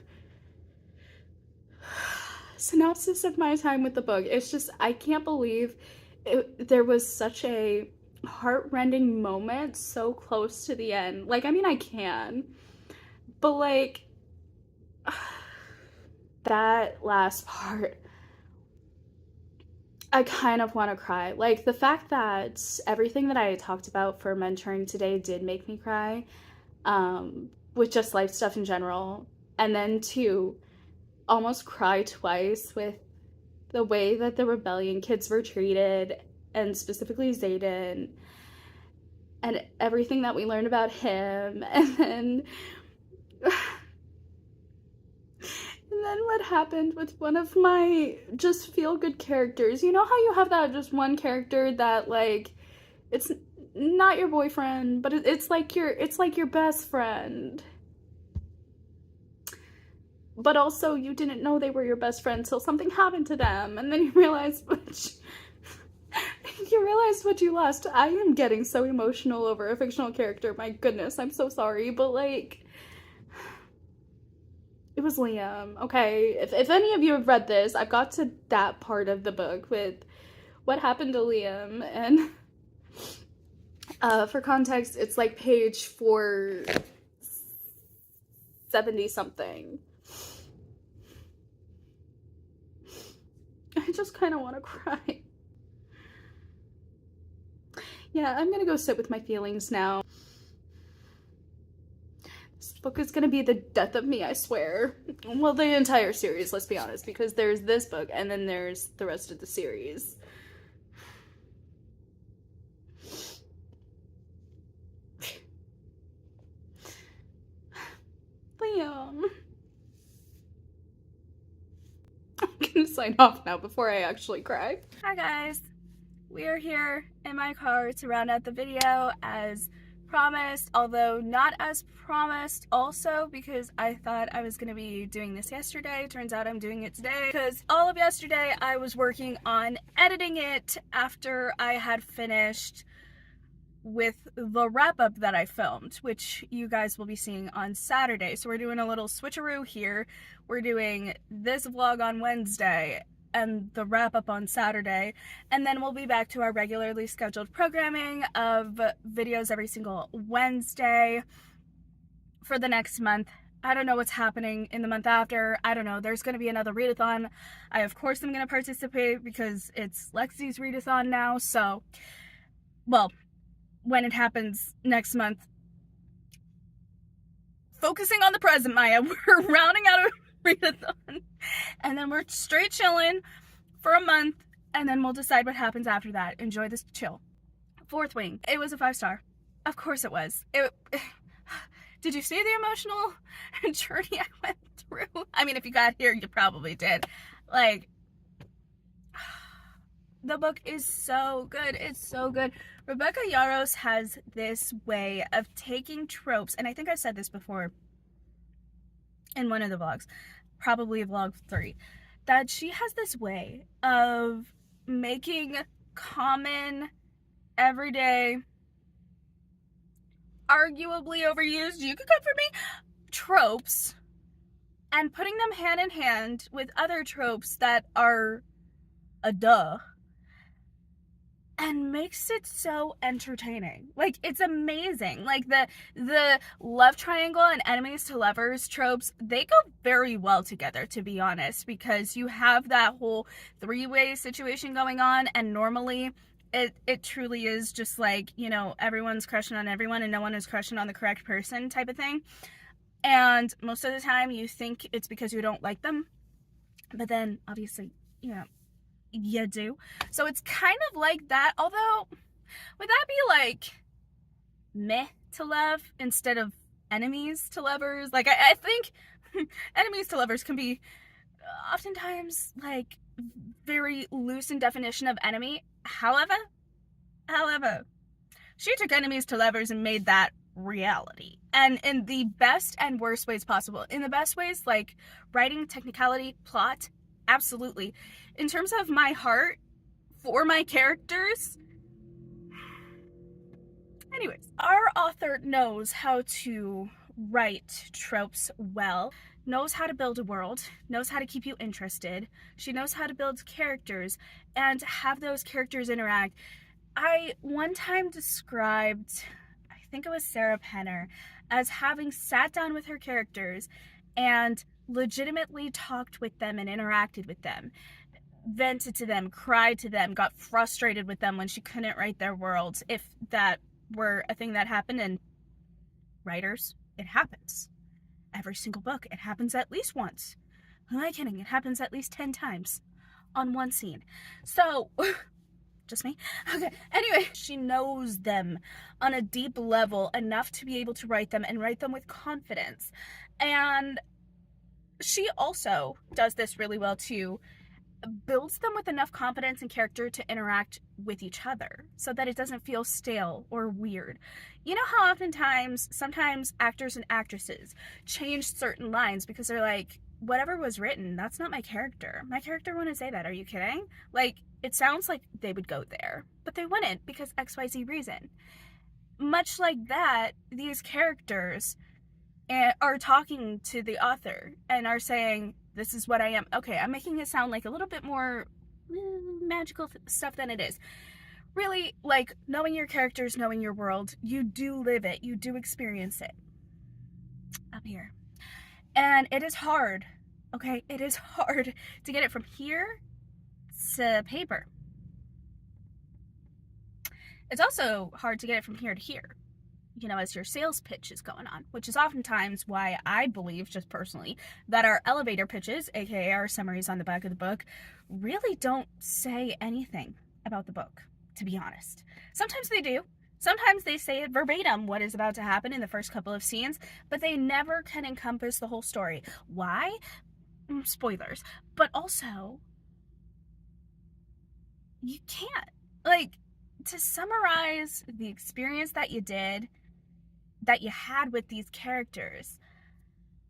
synopsis of my time with the book. It's just, I can't believe there was such a heart-rending moment so close to the end. Like, I mean, I can, but like that last part, I kind of want to cry. Like, the fact that everything that I talked about for mentoring today did make me cry, with just life stuff in general, and then to almost cry twice with the way that the rebellion kids were treated, and specifically Zayden, and everything that we learned about him, and then what happened with one of my just feel-good characters. You know how you have that just one character that, like, it's not your boyfriend, but it's like your best friend, but also you didn't know they were your best friend till something happened to them, and then you realize what you lost. I am getting so emotional over a fictional character. My goodness, I'm so sorry, but like, it was Liam. Okay, if any of you have read this, I've got to that part of the book with what happened to Liam, and for context, it's like page 470 something. I just kind of want to cry. Yeah, I'm gonna go sit with my feelings now. This book is gonna be the death of me, I swear. Well, the entire series, let's be honest, because there's this book and then there's the rest of the series. Liam. I'm gonna sign off now before I actually cry. Hi guys, we are here in my car to round out the video as promised, although not as promised also, because I thought I was going to be doing this yesterday. Turns out I'm doing it today, because all of yesterday I was working on editing it after I had finished with the wrap-up that I filmed, which you guys will be seeing on Saturday. So we're doing a little switcheroo here. We're doing this vlog on Wednesday, and the wrap up on Saturday. And then we'll be back to our regularly scheduled programming of videos every single Wednesday for the next month. I don't know what's happening in the month after. I don't know. There's going to be another readathon. I, of course, am going to participate because it's Lexi's readathon now. So, well, when it happens next month, focusing on the present, Maya, we're rounding out a readathon. And then we're straight chilling for a month. And then we'll decide what happens after that. Enjoy this chill. Fourth Wing. It was a 5-star. Of course it was. Did you see the emotional journey I went through? I mean, if you got here, you probably did. Like, the book is so good. It's so good. Rebecca Yarros has this way of taking tropes, and I think I said this before in one of the vlogs, probably vlog 3, that she has this way of making common, everyday, arguably overused, you could come for me, tropes, and putting them hand in hand with other tropes that are a duh, and makes it so entertaining. Like, it's amazing. Like, the love triangle and enemies to lovers tropes, they go very well together, to be honest, because you have that whole 3-way situation going on, and normally it truly is just like, you know, everyone's crushing on everyone and no one is crushing on the correct person type of thing. And most of the time you think it's because you don't like them, but then obviously, you know, you do. So it's kind of like that, although would that be like meh to love instead of enemies to lovers? Like, I think enemies to lovers can be oftentimes like very loose in definition of enemy. However, she took enemies to lovers and made that reality, and in the best and worst ways possible. In the best ways, like writing, technicality, plot, absolutely. In terms of my heart for my characters, anyways, our author knows how to write tropes well, knows how to build a world, knows how to keep you interested. She knows how to build characters and have those characters interact. I one time described, I think it was Sarah Penner, as having sat down with her characters and legitimately talked with them and interacted with them, vented to them, cried to them, got frustrated with them when she couldn't write their worlds, if that were a thing that happened. And writers, it happens. Every single book, it happens at least once. Who am I kidding? It happens at least 10 times on one scene. So, just me? Okay, anyway, she knows them on a deep level enough to be able to write them and write them with confidence. And she also does this really well too, builds them with enough confidence and character to interact with each other so that it doesn't feel stale or weird. You know how oftentimes, sometimes actors and actresses change certain lines because they're like, whatever was written, that's not my character. My character wouldn't say that. Are you kidding? Like, it sounds like they would go there, but they wouldn't because XYZ reason. Much like that, these characters are talking to the author and are saying, this is what I am. Okay, I'm making it sound like a little bit more magical stuff than it is. Really, like, knowing your characters, knowing your world, you do live it, you do experience it up here. And it is hard, okay? It is hard to get it from here to paper. It's also hard to get it from here to here, you know, as your sales pitch is going on, which is oftentimes why I believe, just personally, that our elevator pitches, aka our summaries on the back of the book, really don't say anything about the book, to be honest. Sometimes they do. Sometimes they say it verbatim, what is about to happen in the first couple of scenes, but they never can encompass the whole story. Why? Spoilers. But also, you can't. Like, to summarize the experience that you did, that you had with these characters,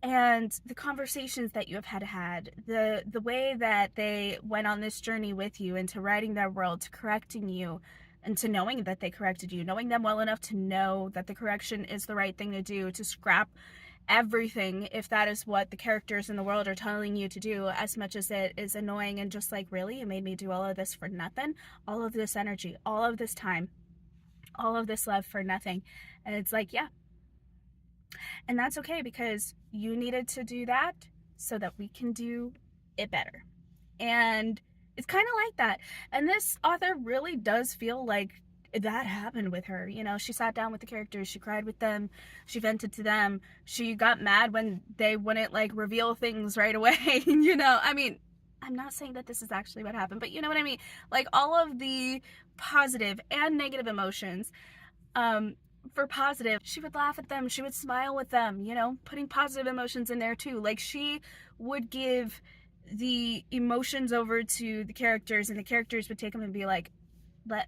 and the conversations that you have had, the way that they went on this journey with you into writing their world, to correcting you, and to knowing that they corrected you, knowing them well enough to know that the correction is the right thing to do, to scrap everything if that is what the characters in the world are telling you to do, as much as it is annoying and just like, really, you made me do all of this for nothing, all of this energy, all of this time, all of this love for nothing. And it's like, yeah, and that's okay, because you needed to do that so that we can do it better. And it's kind of like that. And this author really does feel like that happened with her. You know, she sat down with the characters, she cried with them, she vented to them, she got mad when they wouldn't like reveal things right away. You know, I mean, I'm not saying that this is actually what happened, but you know what I mean? Like, all of the positive and negative emotions. For positive, she would laugh at them, she would smile with them, you know, putting positive emotions in there too. Like, she would give the emotions over to the characters, and the characters would take them and be like,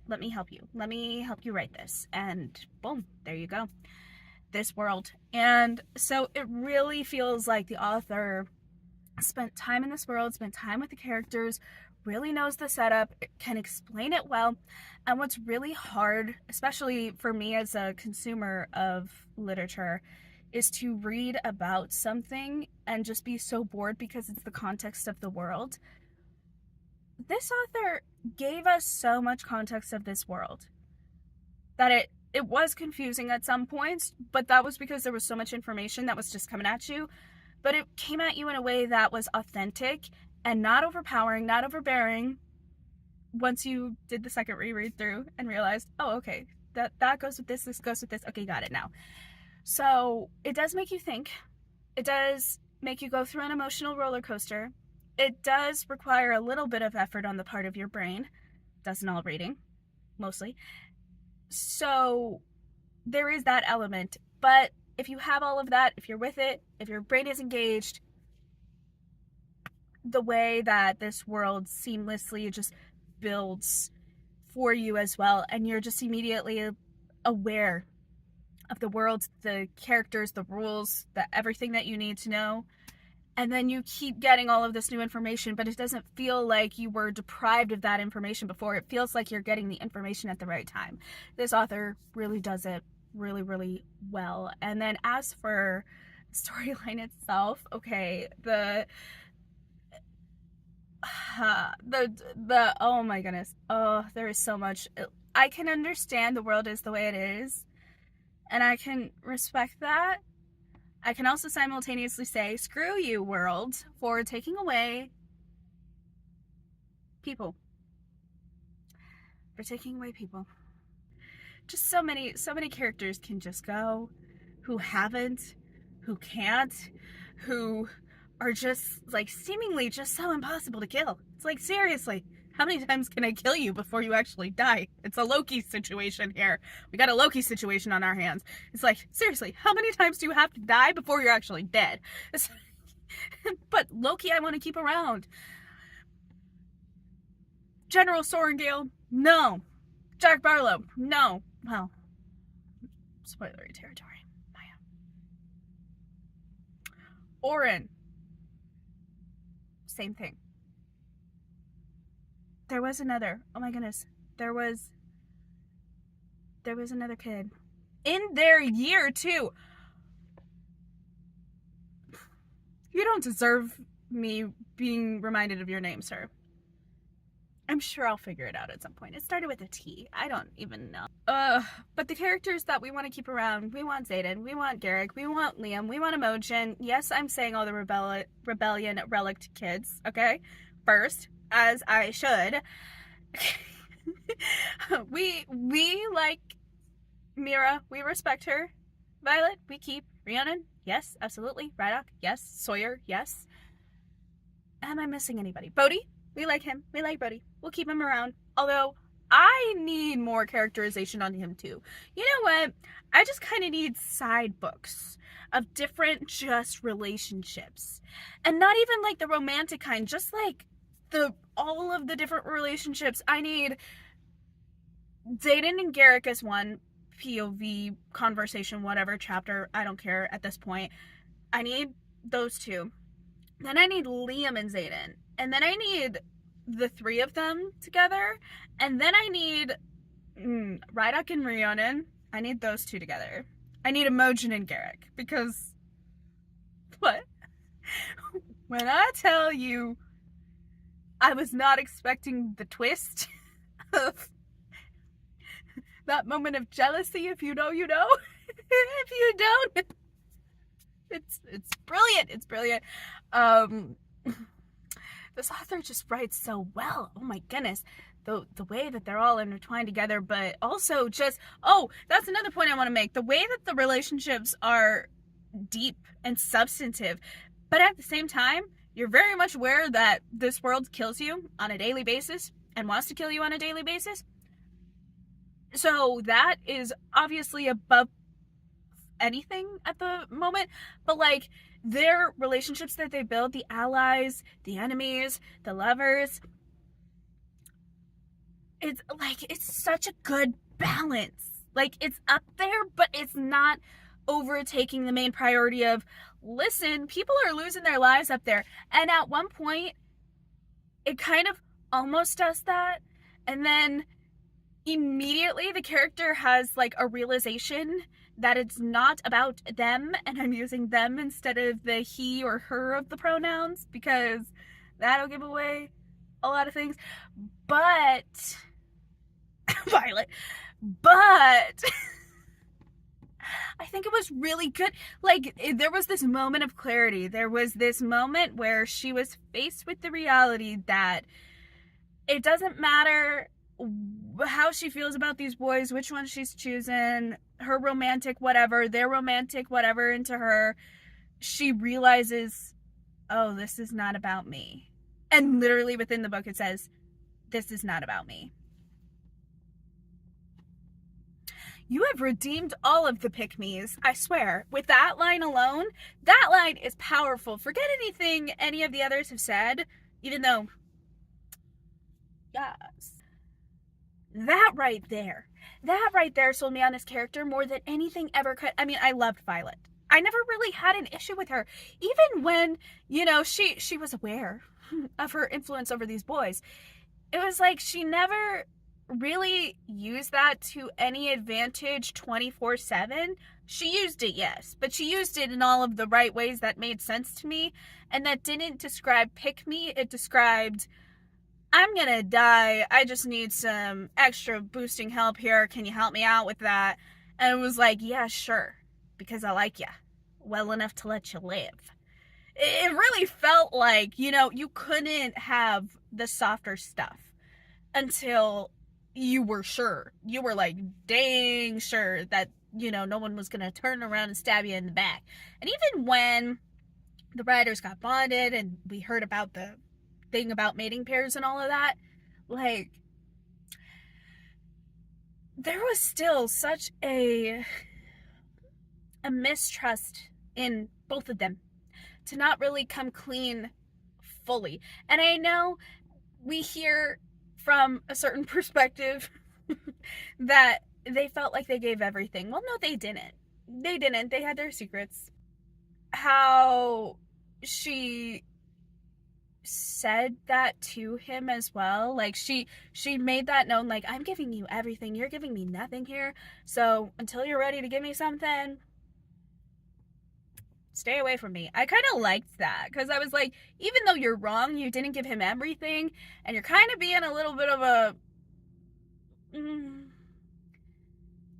let me help you. Let me help you write this. And boom, there you go. This world. And so it really feels like the author spent time in this world, spent time with the characters, really knows the setup, can explain it well. And what's really hard, especially for me as a consumer of literature, is to read about something and just be so bored because it's the context of the world. This author gave us so much context of this world that it was confusing at some points, but that was because there was so much information that was just coming at you. But it came at you in a way that was authentic and not overpowering, not overbearing. Once you did the second reread through and realized, oh, okay, that goes with this goes with this. Okay, got it now. So it does make you think. It does make you go through an emotional roller coaster. It does require a little bit of effort on the part of your brain. Doesn't all reading, mostly. So there is that element. But if you have all of that, if you're with it, if your brain is engaged, the way that this world seamlessly just builds for you as well, and you're just immediately aware of the world, the characters, the rules, everything that you need to know. And then you keep getting all of this new information, but it doesn't feel like you were deprived of that information before. It feels like you're getting the information at the right time. This author really does it really, really well. And then as for storyline itself, okay, the oh my goodness, oh, there is so much. I can understand the world is the way it is, and I can respect that. I can also simultaneously say, screw you, world, for taking away people. For taking away people. Just so many characters can just go, who haven't, who can't, who are just, like, seemingly just so impossible to kill. It's like, seriously, how many times can I kill you before you actually die? It's a Loki situation here. We got a Loki situation on our hands. It's like, seriously, how many times do you have to die before you're actually dead? But Loki I want to keep around. General Sorengale, no. Jack Barlow, no. Well, spoilery territory. Oren, same thing. There was another. Oh my goodness. There was another kid in their year too. You don't deserve me being reminded of your name, sir. I'm sure I'll figure it out at some point. It started with a T. I don't even know. But the characters that we want to keep around, we want Xaden, we want Garrick, we want Liam, we want Imogen. Yes, I'm saying all the rebellion relict kids, okay? First, as I should. we like Mira, we respect her. Violet, we keep. Rhiannon, yes, absolutely. Rhydock, yes. Sawyer, yes. Am I missing anybody? Bodhi, we like him. We like Bodhi. We'll keep him around. Although, I need more characterization on him too. You know what? I just kind of need side books of different just relationships. And not even like the romantic kind, just like all of the different relationships. I need Xaden and Garrick as one POV conversation, whatever chapter, I don't care at this point. I need those two. Then I need Liam and Xaden. And then I need the three of them together. And then I need Rhydock and Rhiannon. I need those two together. I need Imogen and Garrick, because What? When I tell you I was not expecting the twist of that moment of jealousy, if you know, you know. If you don't, it's brilliant. It's brilliant. Um this author just writes so well. Oh my goodness. The way that they're all intertwined together, but also just, oh, that's another point I want to make. The way that the relationships are deep and substantive, but at the same time, you're very much aware that this world kills you on a daily basis and wants to kill you on a daily basis. So that is obviously above anything at the moment, but like their relationships that they build, the allies, the enemies, the lovers, it's like it's such a good balance. Like it's up there, but it's not overtaking the main priority of, listen, people are losing their lives up there. And at one point it kind of almost does that, and then immediately the character has like a realization that it's not about them, and I'm using them instead of the he or her of the pronouns because that'll give away a lot of things. But Violet, but I think it was really good. Like, there was this moment of clarity. There was this moment where she was faced with the reality that it doesn't matter how she feels about these boys, which one she's choosing, her romantic whatever, their romantic whatever into her. She realizes, oh, this is not about me. And literally within the book it says, this is not about me. You have redeemed all of the pick-me's, I swear. With that line alone, that line is powerful. Forget anything any of the others have said, even though, yes. That right there sold me on this character more than anything ever could. I mean, I loved Violet. I never really had an issue with her. Even when, you know, she was aware of her influence over these boys. It was like she never really used that to any advantage 24/7. She used it, yes, but she used it in all of the right ways that made sense to me, and that didn't describe pick me. It described, I'm gonna die, I just need some extra boosting help here, can you help me out with that? And it was like, yeah, sure, because I like you well enough to let you live. It really felt like, you know, you couldn't have the softer stuff until you were sure. You were like dang sure that, you know, no one was gonna turn around and stab you in the back. And even when the writers got bonded and we heard about the thing about mating pairs and all of that, like, there was still such a mistrust in both of them to not really come clean fully. And I know we hear from a certain perspective that they felt like they gave everything. Well, no, they didn't. They didn't. They had their secrets. How she said that to him as well. Like she made that known, like, I'm giving you everything. You're giving me nothing here. So until you're ready to give me something, stay away from me. I kind of liked that because I was like, even though you're wrong, you didn't give him everything, and you're kind of being a little bit of a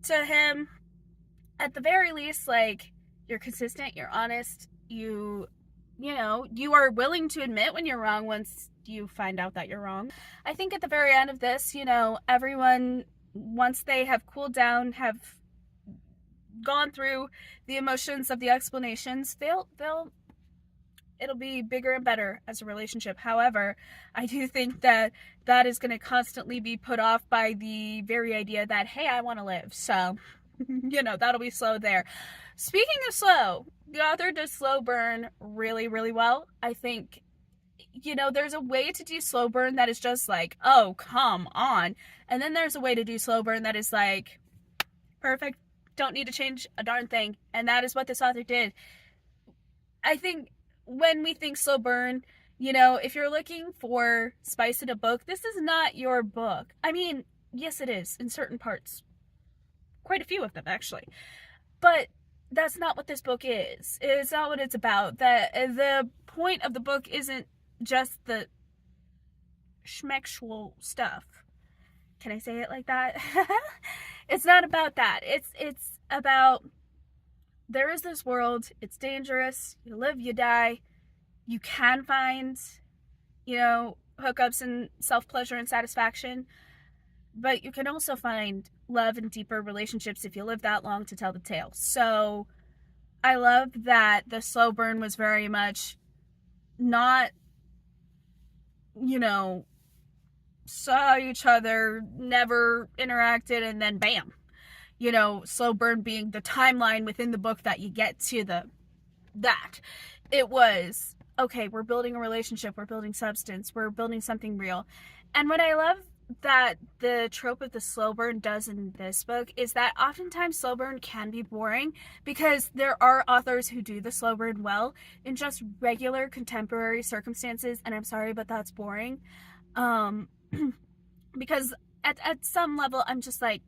to him. At the very least, like, you're consistent, you're honest, you know, you are willing to admit when you're wrong once you find out that you're wrong. I think at the very end of this, you know, everyone, once they have cooled down, have gone through the emotions of the explanations, it'll be bigger and better as a relationship. However, I do think that that is going to constantly be put off by the very idea that, hey, I want to live. So, you know, that'll be slow there. Speaking of slow, the author does slow burn really, really well. I think, you know, there's a way to do slow burn that is just like, oh, come on. And then there's a way to do slow burn that is like, perfect, don't need to change a darn thing. And that is what this author did. I think when we think slow burn, you know, if you're looking for spice in a book, this is not your book. I mean, yes, it is in certain parts. Quite a few of them, actually. But that's not what this book is. It's not what it's about. The point of the book isn't just the schmexual stuff. Can I say it like that? It's not about that. It's about, there is this world, it's dangerous, you live, you die, you can find, hookups and self-pleasure and satisfaction, but you can also find love and deeper relationships if you live that long to tell the tale. So I love that the slow burn was very much not, saw each other, never interacted, and then bam. Slow burn being the timeline within the book that you get to that. It was, okay, we're building a relationship, we're building substance, we're building something real. And what I love that the trope of the slow burn does in this book is that oftentimes slow burn can be boring, because there are authors who do the slow burn well in just regular contemporary circumstances, and I'm sorry, but that's boring. Because at some level I'm just like,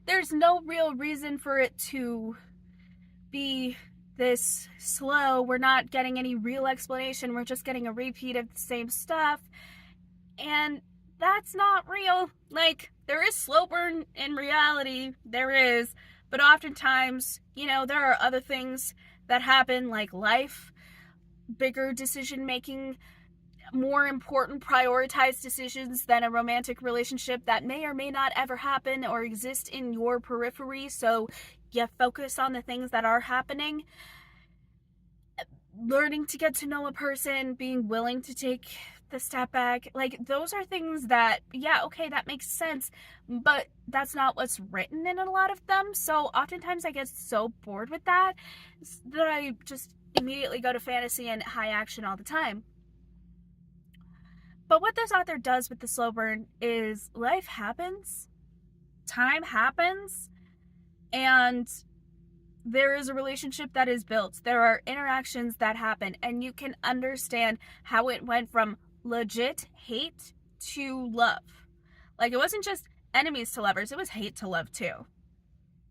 there's no real reason for it to be this slow. We're not getting any real explanation. We're just getting a repeat of the same stuff. And that's not real. Like, there is slow burn in reality. There is. But oftentimes, there are other things that happen, like life, bigger decision making, more important prioritized decisions than a romantic relationship that may or may not ever happen or exist in your periphery. So you focus on the things that are happening. Learning to get to know a person, being willing to take the step back, like, those are things that, yeah, okay, that makes sense, but that's not what's written in a lot of them. So oftentimes I get so bored with that I just immediately go to fantasy and high action all the time. But what this author does with the slow burn is life happens, time happens, and there is a relationship that is built. There are interactions that happen, and you can understand how it went from legit hate to love. Like, it wasn't just enemies to lovers, it was hate to love too.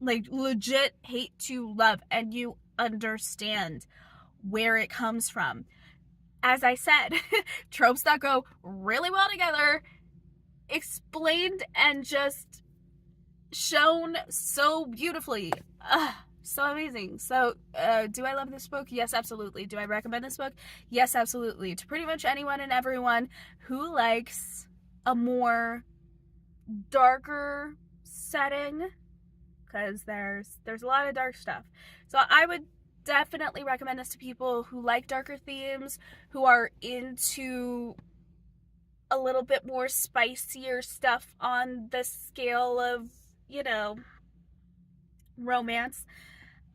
Like, legit hate to love, and you understand where it comes from. As I said, tropes that go really well together, explained and just shown so beautifully. So amazing. So, do I love this book? Yes, absolutely. Do I recommend this book? Yes, absolutely. To pretty much anyone and everyone who likes a more darker setting, because there's a lot of dark stuff. So I would definitely recommend this to people who like darker themes, who are into a little bit more spicier stuff on the scale of, romance.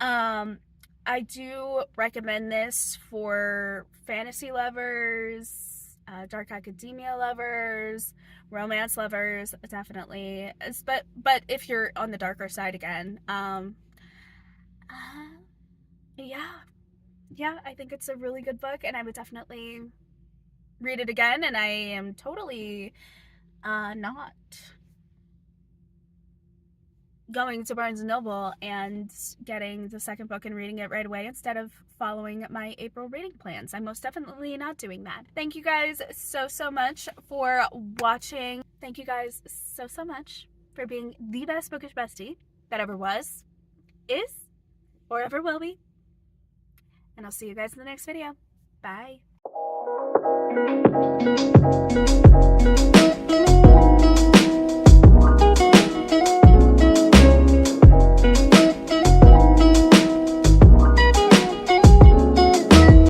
I do recommend this for fantasy lovers, dark academia lovers, romance lovers, definitely. But if you're on the darker side again, yeah, I think it's a really good book, and I would definitely read it again. And I am totally not going to Barnes & Noble and getting the second book and reading it right away instead of following my April reading plans. I'm most definitely not doing that. Thank you guys so much for watching. Thank you guys so much for being the best bookish bestie that ever was, is, or ever will be. And I'll see you guys in the next video. Bye.